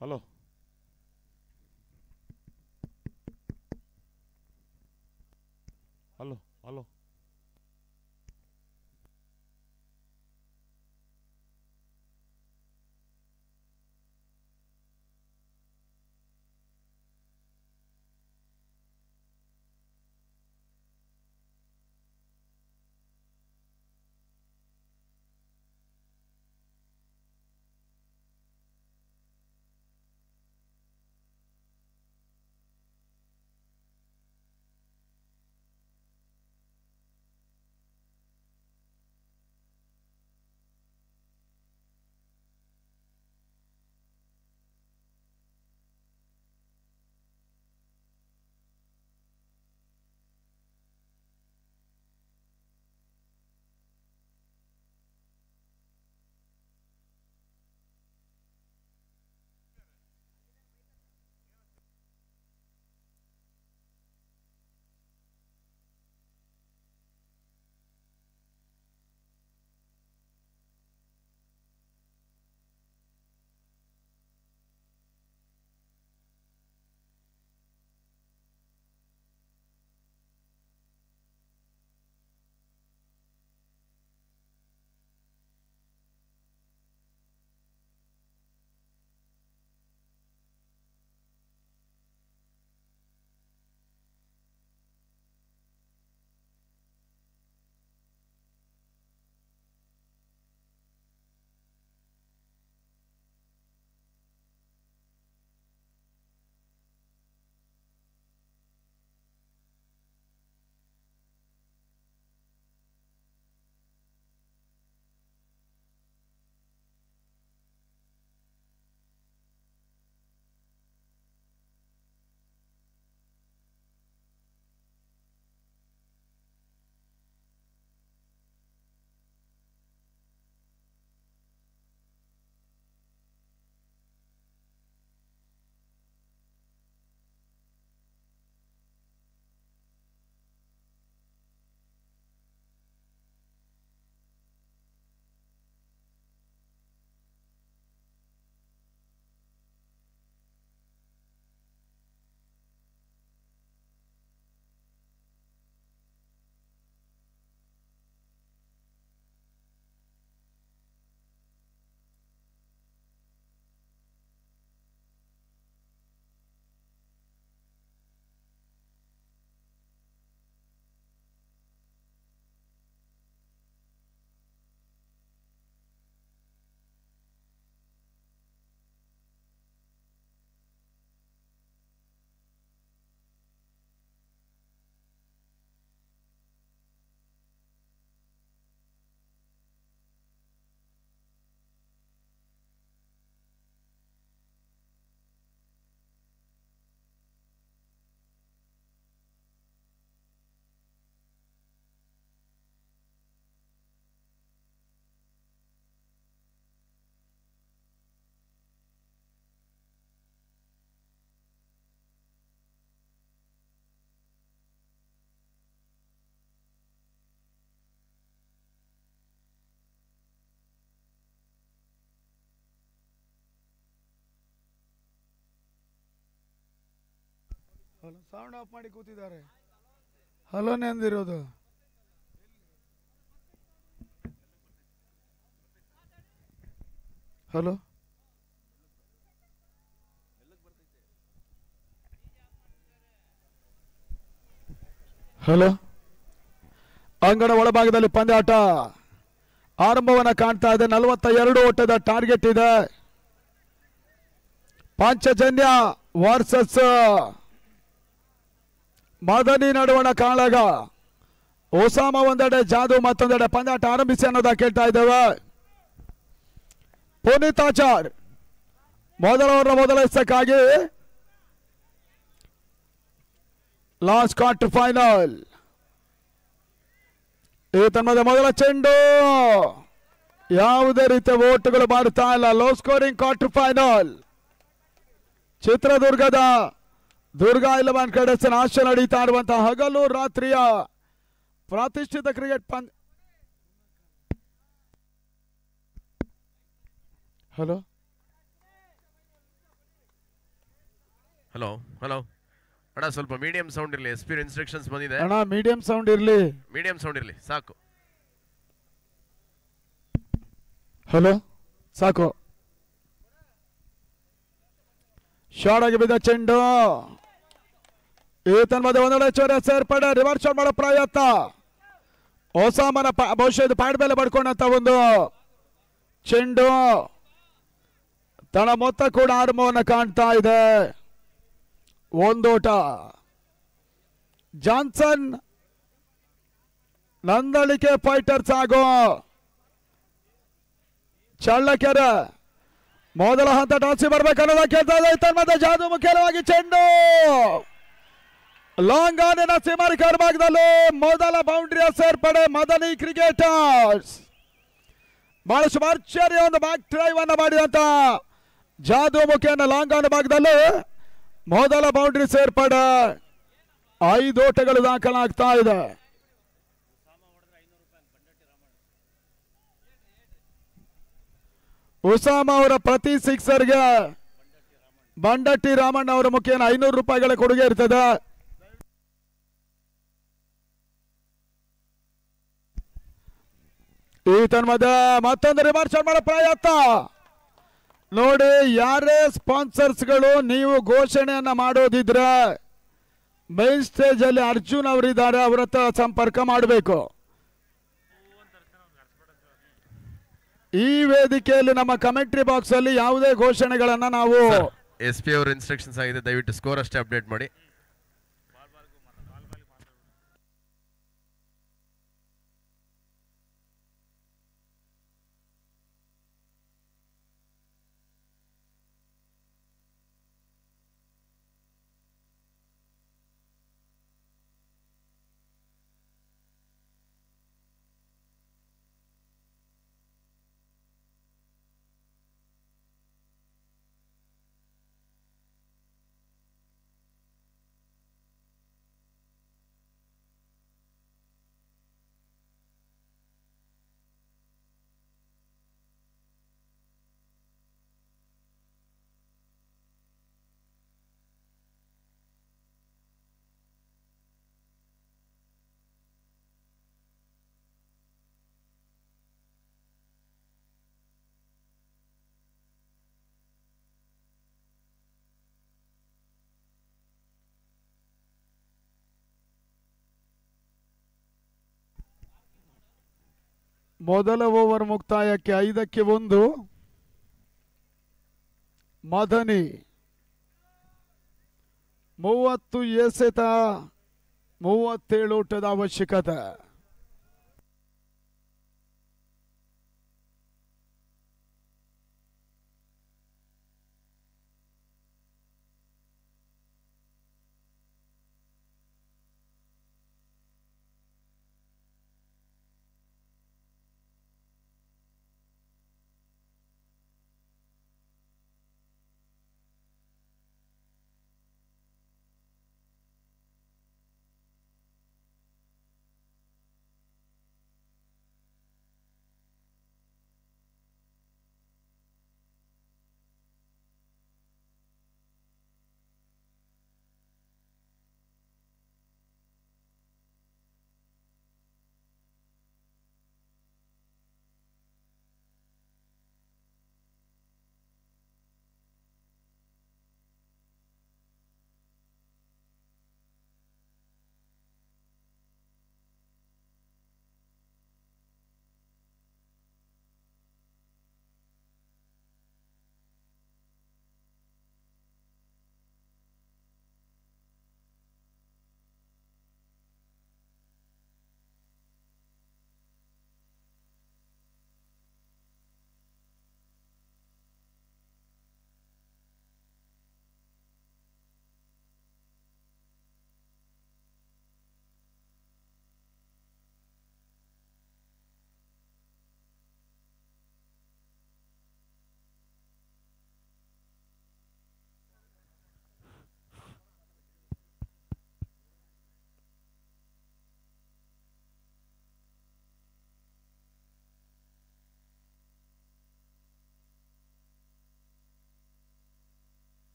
hello hello hello hello, sound off ಮಾಡಿ ಕೂತಿದ್ದಾರೆ. ಹಲೋನೇ ಅಂದಿರೋದು. Hello, hello. ಅಂಗಣ ಒಳಭಾಗದಲ್ಲಿ ಪಂದ್ಯಾಟ ಆರಂಭವನ್ನ ಕಾಣ್ತಾ ಇದೆ. 42 ಓಟದ ಟಾರ್ಗೆಟ್ ಇದೆ. ಪಾಂಚಜನ್ಯ ವರ್ಸಸ್ ಮದನಿ ನಡುವಣ ಕಾಳಗ. ಒಸಾಮ ಒಂದೆಡೆ, ಜಾದು ಮತ್ತೊಂದೆಡೆ. ಪಂದ್ಯಾಟ ಆರಂಭಿಸಿ ಅನ್ನೋದ ಕೇಳ್ತಾ ಇದ್ದೇವೆ. ಪುನೀತಾಚಾರ್ ಮೊದಲ ಎಸಕ್ಕಾಗಿ ಲಾಸ್ಟ್ ಕ್ವಾರ್ಟರ್ ಫೈನಲ್. ಈ ತನ್ಮದ ಮೊದಲ ಚೆಂಡು ಯಾವುದೇ ರೀತಿಯ ಓಟುಗಳು ಮಾಡುತ್ತಾ ಇಲ್ಲ. Low scoring quarter final. ಚಿತ್ರದುರ್ಗದ ದುರ್ಗಾ 11 ಕಡೆಸನ ಆಶೆ ನಡೀತಾ ಇರುವಂತಹ ಹಗಲು ರಾತ್ರಿಯ ಪ್ರತಿಷ್ಠಿತ ಕ್ರಿಕೆಟ್ ಪಂದ್ಯ. ಹಲೋ ಹಲೋ ಹಲೋ ಅಣ್ಣ, ಸ್ವಲ್ಪ ಮೀಡಿಯಂ ಸೌಂಡ್ ಇರಲಿ. SP ಇನ್ಸ್ಟ್ರಕ್ಷನ್ಸ್ ಬಂದಿದೆ ಅಣ್ಣ, ಮೀಡಿಯಂ ಸೌಂಡ್ ಇರಲಿ. ಮೀಡಿಯಂ ಸೌಂಡ್ ಇರಲಿ ಸಾಕು. ಹಲೋ, ಸಾಕು. ಶಾರ್ಟ್ ಆಗಿ ಬಿದ್ದ ಚೆಂಡು. ಈತನ್ ಮಧ್ಯೆ ಒಂದೆಡೆ ಚೋರ ಸೇರ್ಪಡೆ. ರಿವರ್ಸ್ ಶಾಟ್ ಮಾಡೋ ಪ್ರಯತ್ನ. ಒಸಾಮನ ಬಹುಶಃ ಇದು ಪ್ಯಾಡ್ ಮೇಲೆ ಪಡ್ಕೊಂಡಂತ ಒಂದು ಚೆಂಡು. ತನ್ನ ಮೊತ್ತ ಕೂಡ ಆರಂಭವನ್ನು ಕಾಣ್ತಾ ಇದೆ. ಒಂದೋಟ. ಜಾನ್ಸನ್ ನಂದಳಿಕೆ ಫೈಟರ್ಸ್ ಹಾಗೂ ಚಳ್ಳಕೆರೆ ಮೊದಲ ಹಂತ ಟಾಸಿ ಬರ್ಬೇಕನ್ನೋದ ಕೇಳ್ತಾ ಇದೆ. ತನ್ಮಧ್ಯೆ ಜಾದು ಮುಖ್ಯವಾಗಿ ಚೆಂಡು ಲಾಂಗ್ ಆನಿನ ಸೀಮಾರಿಕರ ಭಾಗದಲ್ಲಿ ಮೊದಲ ಬೌಂಡ್ರಿಯ ಸೇರ್ಪಡೆ ಮದನಿ ಕ್ರಿಕೆಟರ್ಸ್. ಬಹಳಷ್ಟು ಭರ್ಜರಿಯ ಒಂದು ಬ್ಯಾಕ್ ಡ್ರೈವ್ ಅನ್ನು ಮಾಡಿದಂತ ಜಾದು ಮುಖಿಯನ್ನ ಲಾಂಗ್ ಆನ್ ಭಾಗದಲ್ಲಿ ಮೊದಲ ಬೌಂಡ್ರಿ ಸೇರ್ಪಡೆ. 5 ಓಟಗಳು ದಾಖಲಾಗ್ತಾ ಇದೆ. ಉಸಾಮ ಅವರ ಪ್ರತಿ ಸಿಕ್ಸರ್ಗೆ ಬಂಡಟ್ಟಿ ರಾಮಣ್ಣ ಅವರ ಮುಖೇನ 500 ರೂಪಾಯಿಗಳ ಕೊಡುಗೆ ಇರ್ತದೆ. ಈ ತನ್ಮಧ್ಯೆ ಮತ್ತೊಂದು ರಿವರ್ಸ್ ಶಾಟ್ ಮಾಡೋ ಪ್ರಯತ್ನ. ನೋಡಿ, ಯಾರೇ ಸ್ಪಾನ್ಸರ್ಸ್ಗಳು ನೀವು ಘೋಷಣೆಯನ್ನ ಮಾಡೋದಿದ್ರೆ ಮೈನ್ ಸ್ಟೇಜ್ ಅಲ್ಲಿ ಅರ್ಜುನ್ ಅವರಿದ್ದಾರೆ, ಅವರ ಹತ್ರ ಸಂಪರ್ಕ ಮಾಡಬೇಕು. ಈ ವೇದಿಕೆಯಲ್ಲಿ ನಮ್ಮ ಕಮೆಂಟ್ರಿ ಬಾಕ್ಸ್ ಅಲ್ಲಿ ಯಾವುದೇ ಘೋಷಣೆಗಳನ್ನ ನಾವು SP ಅವರ ಇನ್ಸ್ಟ್ರಕ್ಷನ್ಸ್ ಆಗಿದೆ. ದಯವಿಟ್ಟು ಸ್ಕೋರ್ ಅಷ್ಟೇ ಅಪ್ಡೇಟ್ ಮಾಡಿ. ಮೊದಲ ಓವರ್ ಮುಕ್ತಾಯಕ್ಕೆ 5ಕ್ಕೆ 1. ಮದನಿ 30 ಎಸೆತ, 37 ಓಟದ ಅವಶ್ಯಕತೆ.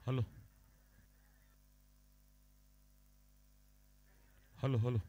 ಹಲೋ ಹಲೋ ಹಲೋ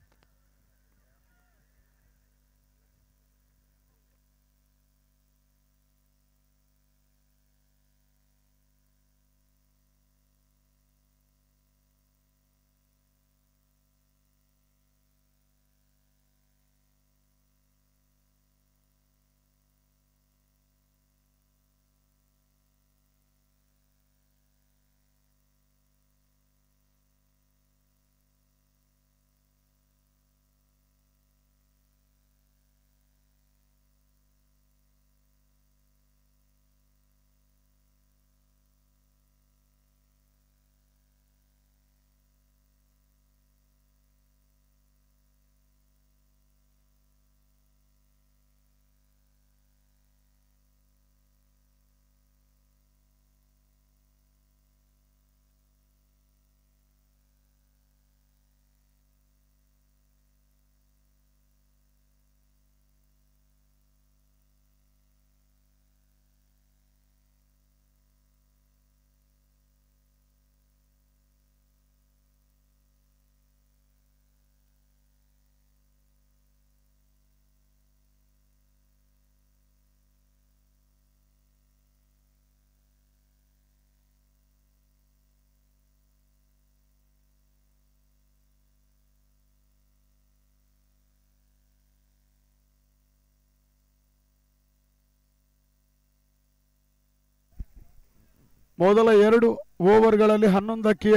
ಮೊದಲ 2 ಓವರ್ಗಳಲ್ಲಿ 11ಕ್ಕೆ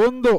1.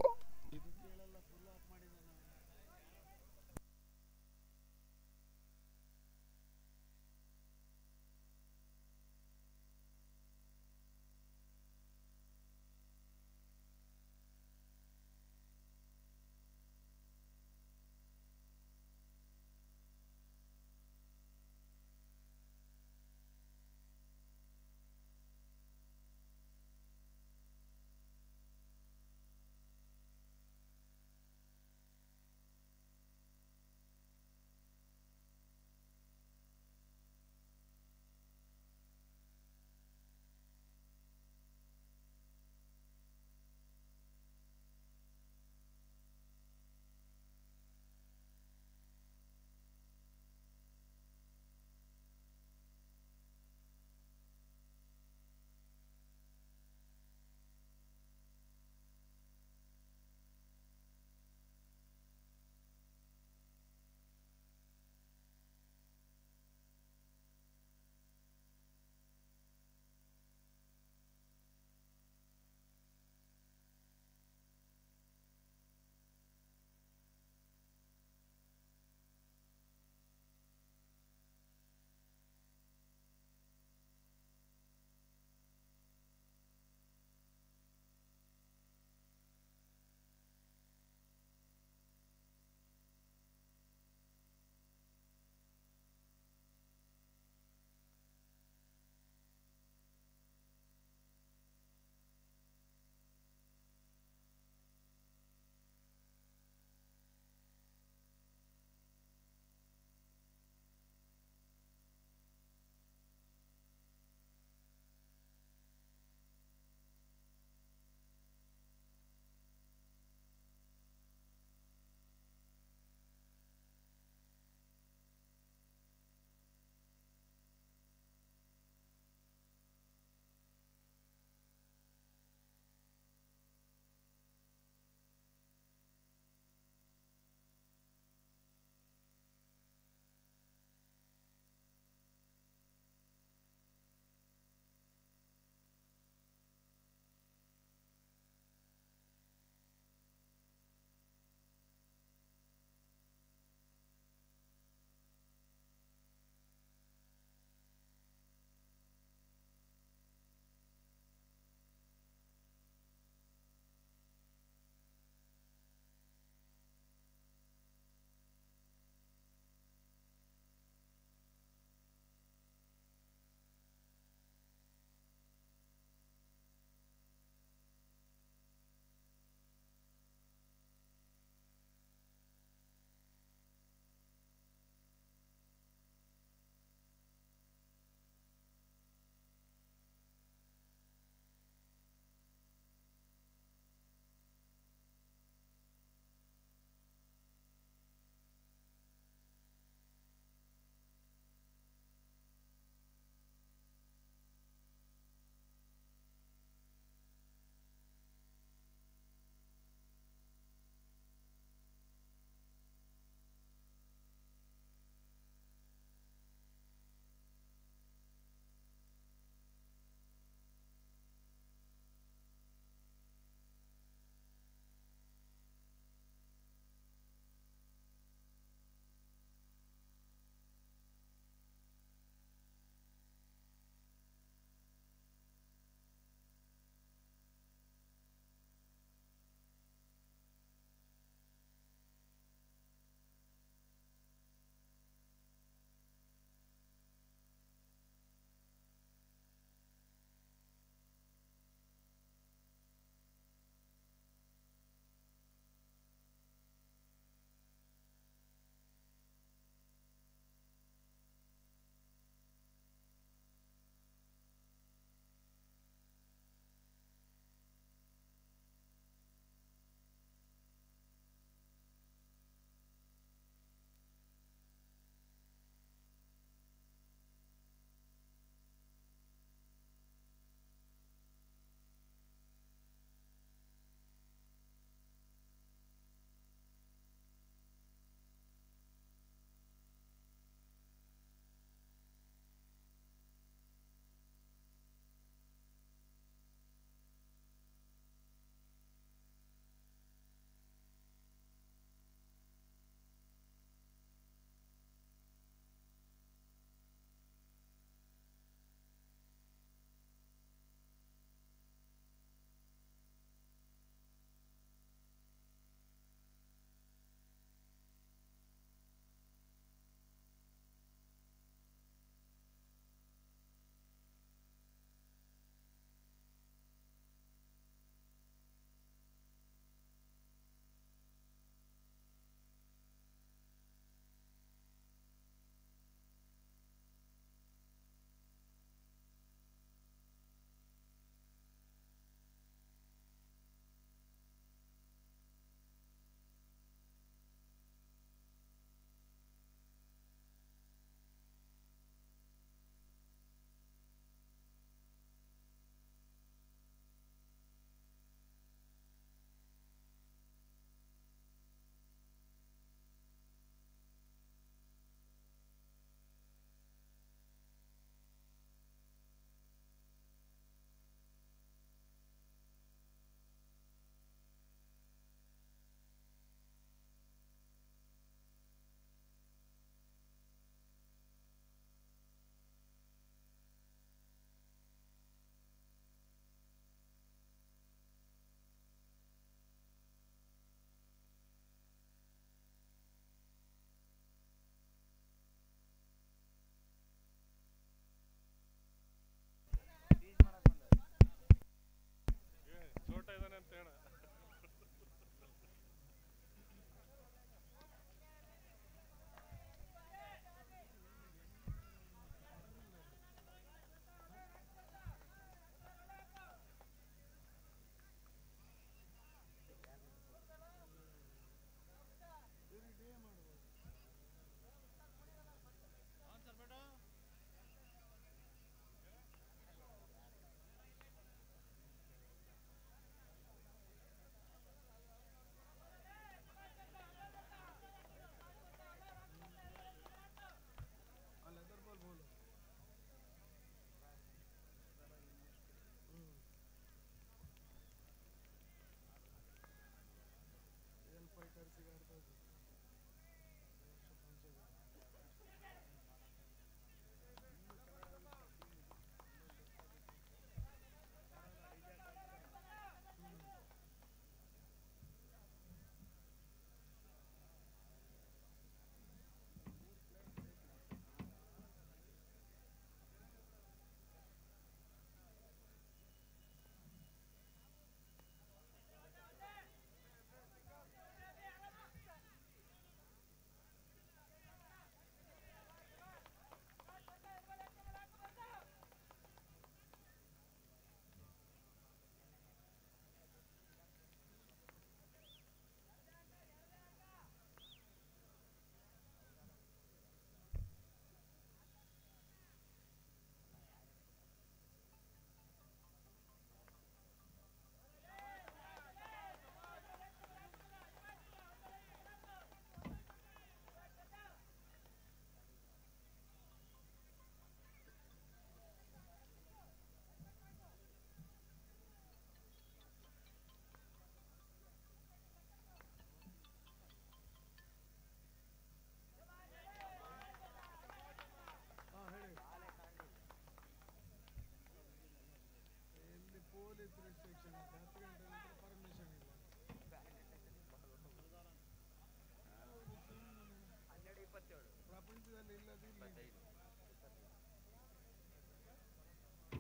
ಪ್ರಪಂಚದಲ್ಲಿ ಇಲ್ಲದ ಇಲ್ಲಿ 25 12 ಬಾಲ್ಗೆ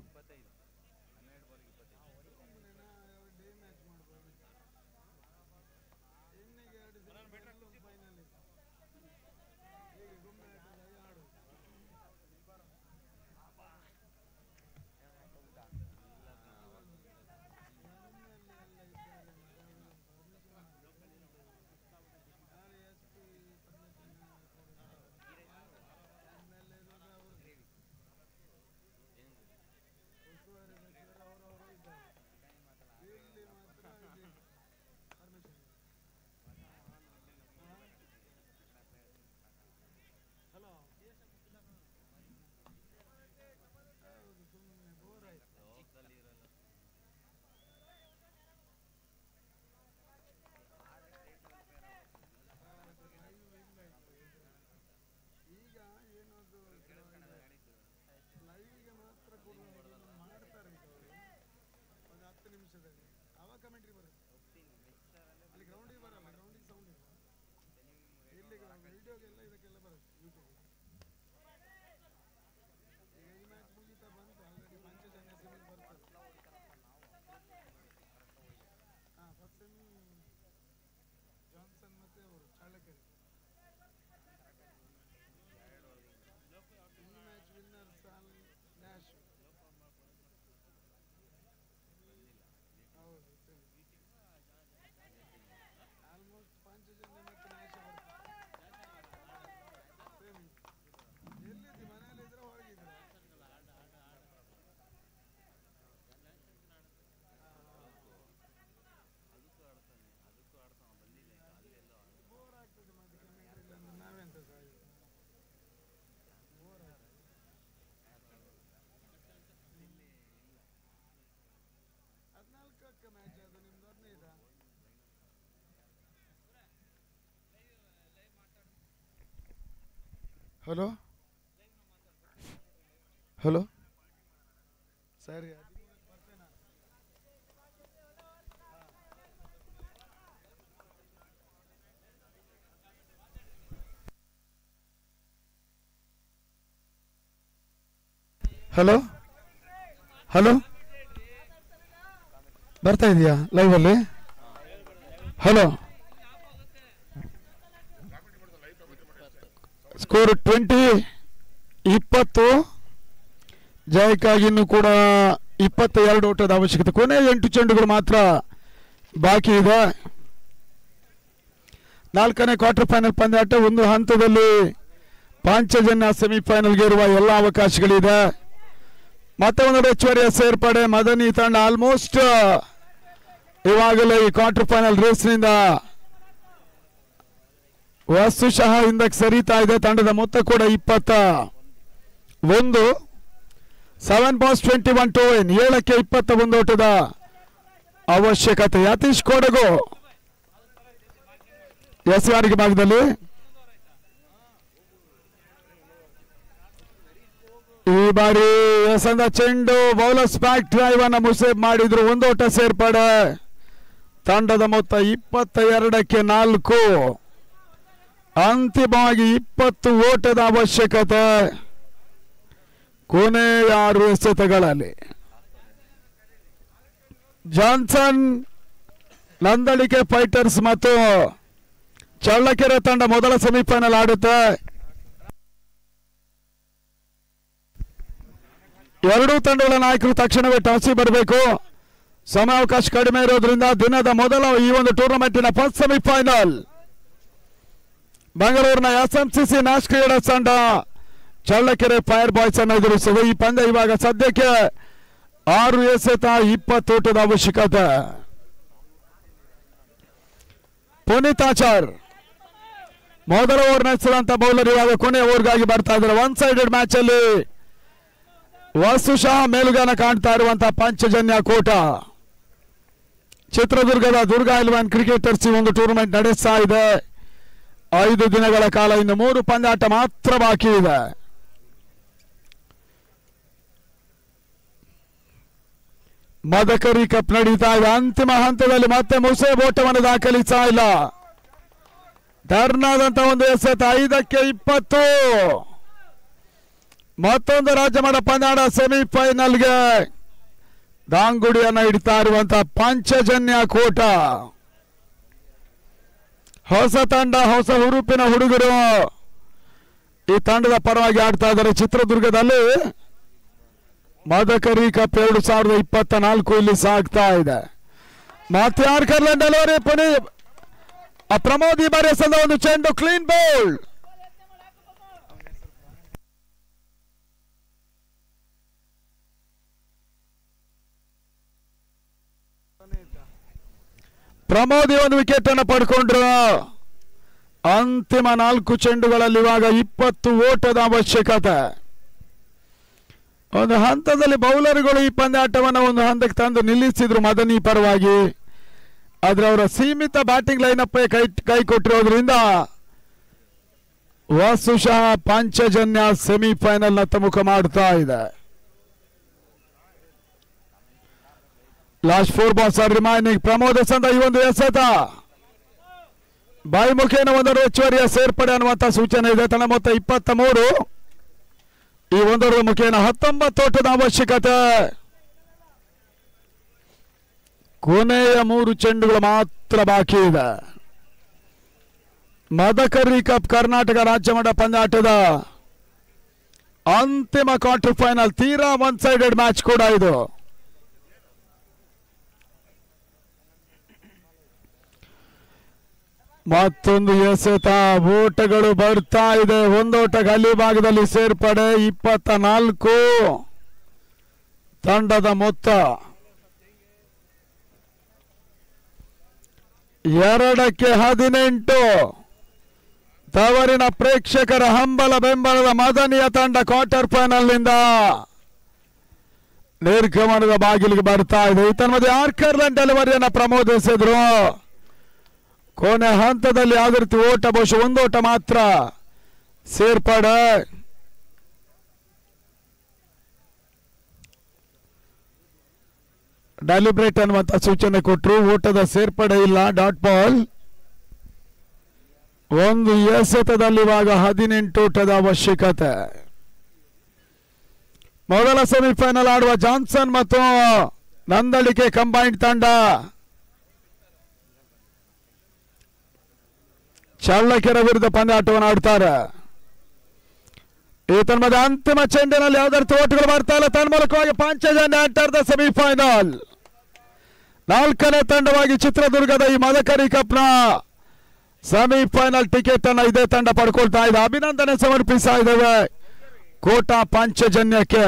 25 ಸುಮ್ಮನೆ ಡೇ ಮ್ಯಾಚ್ ಮಾಡ್ಬೋದು. ಎಣ್ಣೆಗೆ 2 ಫೈನಲ್ ಹೀಗೆ ಗುಮ್ಮೆ ಆಟದಾಗಿ ಆಡೋದು. ಹಲೋ ಹೌದು ಸುಮ್ಮನೆ ಬೋರ್ ಆಯ್ತು. ಈಗ ಏನದು ಲೈವ್ಗೆ ಮಾತ್ರ ಮಾಡ್ತಾರೆ ಒಂದು 10 ನಿಮಿಷದಲ್ಲಿ ಅವಾಗ ಕಮೆಂಟ್ರಿ ಬರುತ್ತೆ. ಅಲ್ಲಿ ಗ್ರೌಂಡಿಗೆ ಬರಲ್ಲ, ಗ್ರೌಂಡಿಗೆ ಸೌಂಡ್ ಇಲ್ಲ. ಇಲ್ಲಿ ವಿಡಿಯೋಗೆಲ್ಲ ಇದಕ್ಕೆಲ್ಲ ಬರುತ್ತೆ ಯೂಟ್ಯೂಬ್. ಈಗ ಈ ಮ್ಯಾಚ್ ಮುಗಿತಾ ಬಂತು ಆಲ್ರೆಡಿ ಪಂಚಜನ್ಯ ಸೆಮಿಗೆ ಬರ್ತದೆ. ಹಾಂ ಫಸ್ಟ್ ಸೆಮಿ ಜಾನ್ಸನ್ ಮತ್ತೆ ಅವರು ಚಾಳಕೆರೆ. ಈ ಮ್ಯಾಚ್ ವಿನ್ನರ್ ಸಾಲ್ ಡ್ಯಾಶ್. ಹೌದು ಸರಿ. ಆಲ್ಮೋಸ್ಟ್ ಪಂಚಜನ್ಯ ಮತ್ತೆ ನ್ಯಾಶ ಬರ್ತದೆ ಸೆಮಿ. ಎಲ್ಲಿದ್ದಿ ಮನೆಯಲ್ಲಿ ಇದ್ರೆ ಹೊರಗಿದ್ರೆ ಬೋರ್ ಆಗ್ತದೆ. ಮತ್ತೆ ಕಮೆಂಟ್ರಿ ಇಲ್ಲ ಅಂದ್ರೆ ನಾವೆಂತ ಸಾಯುದು. ಬೋರ್ ಆಗ್ತದೆ. 14ಕ್ಕೆ ಮ್ಯಾಚ್ ಅದು ನಿಮ್ದು 15. ಹಲೋ ಹಲೋ ಸರಿ 13ಕ್ಕೆ ಬರ್ತೇನೆ ನಾನು. ಹಲೋ ಹಲೋ ಬರ್ತಾ ಇದೆಯಾ ಲೈವಲ್ಲಿ? ಹಲೋ ಸ್ಕೋರ್ 20 ಜಯಕ್ಕಾಗಿ ಇನ್ನೂ ಕೂಡ 22 ಓಟದ ಅವಶ್ಯಕತೆ. ಕೊನೆ 8 ಚೆಂಡುಗಳು ಮಾತ್ರ ಬಾಕಿ ಇದೆ. 4ನೇ ಕ್ವಾರ್ಟರ್ ಫೈನಲ್ ಪಂದ್ಯಾಟ. ಒಂದು ಹಂತದಲ್ಲಿ ಪಾಂಚಜನ್ಯ ಸೆಮಿಫೈನಲ್ಗೆ ಇರುವ ಎಲ್ಲ ಅವಕಾಶಗಳಿದೆ. ಮತ್ತೆ ಒಂದು ಹೆಚ್ಚುವರಿಯ ಸೇರ್ಪಡೆ. ಮದನಿ ತಂಡ ಆಲ್ಮೋಸ್ಟ್ ಇವಾಗಲೇ ಈ ಕ್ವಾರ್ಟರ್ ಫೈನಲ್ ರೇಸ್ನಿಂದ ವಸ್ತುಶಃ ಹಿಂದಕ್ಕೆ ಸರಿತಾ ಇದೆ. ತಂಡದ ಮೊತ್ತ ಕೂಡ 21. 7 balls 21 to win. 7ಕ್ಕೆ 21 ಓಟದ ಅವಶ್ಯಕತೆ. ಯತೀಶ್ ಕೊಡಗು ಎಸ್ಆರ್ಗೆ ಭಾಗದಲ್ಲಿ ಈ ಬಾರಿ ಎಸೆದ ಚೆಂಡು ಬೌಲರ್ಸ್ ಬ್ಯಾಕ್ ಡ್ರೈವ್ ಅನ್ನು ಮುಸೇಬ್ ಮಾಡಿದ್ರು. 1 ಓಟ ಸೇರ್ಪಡೆ. ತಂಡದ ಮೊತ್ತ 22ಕ್ಕೆ 4. ಅಂತಿಮವಾಗಿ 20 ಓಟದ ಅವಶ್ಯಕತೆ ಕೊನೆ 6 ಎಸೆತಗಳಲ್ಲಿ. ಜಾನ್ಸನ್ ನಂದಳಿಕೆ ಫೈಟರ್ಸ್ ಮತ್ತು ಚಳ್ಳಕೆರೆ ತಂಡ ಮೊದಲ ಸೆಮಿಫೈನಲ್ ಆಡುತ್ತೆ. ಎರಡೂ ತಂಡಗಳ ನಾಯಕರು ತಕ್ಷಣವೇ ಟಾಸಿಗೆ ಬರಬೇಕು. ಸಮಯಾವಕಾಶ ಕಡಿಮೆ ಇರೋದ್ರಿಂದ ದಿನದ ಮೊದಲ ಈ ಒಂದು ಟೂರ್ನಮೆಂಟಿನ ಫಸ್ಟ್ ಸೆಮಿಫೈನಲ್ ಬೆಂಗಳೂರಿನ SMCC ನ್ಯಾಶ್ ಕ್ರೀಡಾ ತಂಡ ಚಳ್ಳಕೆರೆ ಫೈರ್ ಬಾಯ್ಸ್ ಅನ್ನು ಎದುರಿಸಿದೆ. ಈ ಪಂದ್ಯ ಇವಾಗ ಸದ್ಯಕ್ಕೆ 6 ಎಸೆತ 20 ಓಟದ ಅವಶ್ಯಕತೆ. ಪುನೀತ್ ಆಚಾರ್ ಮೊದಲ ಓವರ್ ನಡೆಸಿದಂತ ಬೌಲರ್ ಇವಾಗ ಕೊನೆಯ ಓವರ್ಗಾಗಿ ಬರ್ತಾ ಇದ್ದಾರೆ. 1 ಸೈಡೆಡ್ ಮ್ಯಾಚ್ ಅಲ್ಲಿ ವಸ್ತುಶಃ ಮೇಲುಗಾನ ಕಾಣ್ತಾ ಇರುವಂತಹ ಪಂಚಜನ್ಯ ಕೋಟ. ಚಿತ್ರದುರ್ಗದ ದುರ್ಗಾ 11 ಕ್ರಿಕೆಟರ್ಸ್ ಈ ಒಂದು ಟೂರ್ನಮೆಂಟ್ ನಡೆಸ್ತಾ ಇದೆ. 5 ದಿನಗಳ ಕಾಲ ಇನ್ನು 3 ಪಂದ್ಯಾಟ ಮಾತ್ರ ಬಾಕಿ ಇದೆ. ಮದಕರಿ ಕಪ್ ನಡೀತಾ ಇದೆ. ಅಂತಿಮ ಹಂತದಲ್ಲಿ ಮತ್ತೆ ಮುಸೇಬೋಟವನ್ನು ದಾಖಲಿಸ್ತಾ ಇಲ್ಲ. ಟರ್ನ್ ಆದಂತ ಒಂದು ಎಸೆತ 5ಕ್ಕೆ 20. ಮತ್ತೊಂದು ರಾಜ್ಯ ಮಟ್ಟ ಪಂದ್ಯಾಟ ಸೆಮಿಫೈನಲ್ಗೆ ದಾಂಗುಡಿಯನ್ನ ಇಡ್ತಾ ಇರುವಂತಹ ಪಾಂಚಜನ್ಯ ಕೋಟ. ಹೊಸ ತಂಡ, ಹೊಸ ಹುರುಪಿನ ಹುಡುಗರು ಈ ತಂಡದ ಪರವಾಗಿ ಆಡ್ತಾ ಇದ್ದಾರೆ. ಚಿತ್ರದುರ್ಗದಲ್ಲಿ ಮದಕರಿ ಕಪ್ 2024 ಇಲ್ಲಿ ಸಾಗ್ತಾ ಇದೆ. ಮತ್ತೆ ಆರ್ಕರ್ಲೆಂಡ್ ಡೆಲಿವರಿ ಪುನಿ ಪ್ರಮೋದ್ ಈ ಬಾರಿ ಎಸೆದ ಒಂದು ಚೆಂಡು ಕ್ಲೀನ್ ಬೌಲ್. ಪ್ರಮೋದಿ ಒಂದು ವಿಕೆಟ್ ಅನ್ನು ಪಡ್ಕೊಂಡ್ರು. ಅಂತಿಮ 4 ಚೆಂಡುಗಳಲ್ಲಿ ಇವಾಗ 20 ಓಟದ ಅವಶ್ಯಕತೆ. ಒಂದು ಹಂತದಲ್ಲಿ ಬೌಲರ್ಗಳು ಈ ಪಂದ್ಯಾಟವನ್ನು ಒಂದು ಹಂತಕ್ಕೆ ತಂದು ನಿಲ್ಲಿಸಿದ್ರು ಮದನಿ ಪರವಾಗಿ. ಆದ್ರೆ ಅವರ ಸೀಮಿತ ಬ್ಯಾಟಿಂಗ್ ಲೈನಪ್ ಕೈ ಕೊಟ್ಟಿರೋದ್ರಿಂದ ವಸುಶಃ ಪಾಂಚಜನ್ಯ ಸೆಮಿಫೈನಲ್ ನತ್ತ ಮುಖ ಮಾಡ್ತಾ ಇದೆ. Last 4 balls are remaining. Pramod ಸಂದ ಈ ಒಂದು ಎಸೆತ ಬಾಯಿ ಮುಖೇನ ಒಂದು ಹೆಚ್ಚುವರಿಯ ಸೇರ್ಪಡೆ ಅನ್ನುವಂತ ಸೂಚನೆ ಇದೆ. ತನ್ನ ಮೊತ್ತ 23. ಈ ಒಂದರ ಮುಖೇನ 19 ಓಟದ ಅವಶ್ಯಕತೆ. ಕೊನೆಯ 3 ಚೆಂಡುಗಳು ಮಾತ್ರ ಬಾಕಿ ಇದೆ. ಮದಕರಿ ಕಪ್ ಕರ್ನಾಟಕ ರಾಜ್ಯ ಮಟ್ಟ ಪಂದ್ಯಾಟದ ಅಂತಿಮ ಕ್ವಾರ್ಟರ್ ಫೈನಲ್. ತೀರಾ ಒನ್ ಸೈಡೆಡ್ ಮ್ಯಾಚ್ ಕೂಡ ಇದು. ಮತ್ತೊಂದು ಎಸೆತ. ಓಟಗಳು ಬರ್ತಾ ಇದೆ. ಒಂದೋಟ ಗಲ್ಲಿ ಭಾಗದಲ್ಲಿ ಸೇರ್ಪಡೆ. 24 ತಂಡದ ಮೊತ್ತ. 2ಕ್ಕೆ 18. ತವರಿನ ಪ್ರೇಕ್ಷಕರ ಹಂಬಲ ಬೆಂಬಲದ ಮದನಿಯ ತಂಡ ಕ್ವಾರ್ಟರ್ ಫೈನಲ್ ನಿಂದ ನಿರ್ಗಮನದ ಬಾಗಿಲಿಗೆ ಬರ್ತಾ ಇದೆ. ಮಧ್ಯೆ ಆರ್ಕರ್ಲೆಂಡ್ ಡೆಲಿವರಿಯನ್ನ ಪ್ರಮೋದ್ ಎಸೆದ್ರು. ಕೊನೆ ಹಂತದಲ್ಲಿ ಆದರ್ತಿ ಓಟ ಬಹುಶಃ 1 ಓಟ ಮಾತ್ರ ಸೇರ್ಪಡೆ. ಡೆಲಿಬ್ರೇಟ್ ಅನ್ನುವಂತ ಸೂಚನೆ ಕೊಟ್ಟರು. ಓಟದ ಸೇರ್ಪಡೆ ಇಲ್ಲ. Dot ball. ಒಂದು ಎಸೆತದಲ್ಲಿ ಇವಾಗ 18 ಓಟದ ಅವಶ್ಯಕತೆ. ಮೊದಲ ಸೆಮಿಫೈನಲ್ ಆಡುವ ಜಾನ್ಸನ್ ಮತ್ತು ನಂದಳಿಕೆ ಕಂಬೈನ್ಡ್ ತಂಡ ಚಳ್ಳಕೆರೆ ವಿರುದ್ಧ ಪಂದ್ಯಾಟವನ್ನು ಆಡ್ತಾರೆ. ಈ ತನ್ಮದ ಅಂತಿಮ ಚೆಂಡಿನಲ್ಲಿ ಯಾವ್ದಾದ್ರು ಓಟುಗಳು ಬರ್ತಾ ಇಲ್ಲ. ತನ್ಮೂಲಕವಾಗಿ ಪಾಂಚಜನ್ಯ ಎಂಟರ್ ದ ಸೆಮಿಫೈನಲ್. 4ನೇ ತಂಡವಾಗಿ ಚಿತ್ರದುರ್ಗದ ಈ ಮದಕರಿ ಕಪ್ನ ಸೆಮಿಫೈನಲ್ ಟಿಕೆಟ್ ಅನ್ನ ಇದೇ ತಂಡ ಪಡ್ಕೊಳ್ತಾ ಇದೆ. ಅಭಿನಂದನೆ ಸಮರ್ಪಿಸ್ತಾ ಇದ್ದೇವೆ ಕೋಟಾ ಪಾಂಚಜನ್ಯಕ್ಕೆ.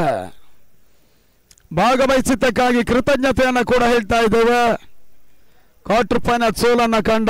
ಭಾಗವಹಿಸಿದ್ದಕ್ಕಾಗಿ ಕೃತಜ್ಞತೆಯನ್ನ ಕೂಡ ಹೇಳ್ತಾ ಇದ್ದೇವೆ. ಕ್ವಾರ್ಟರ್ ಫೈನಲ್ ಸೋಲನ್ನ ಕಂಡ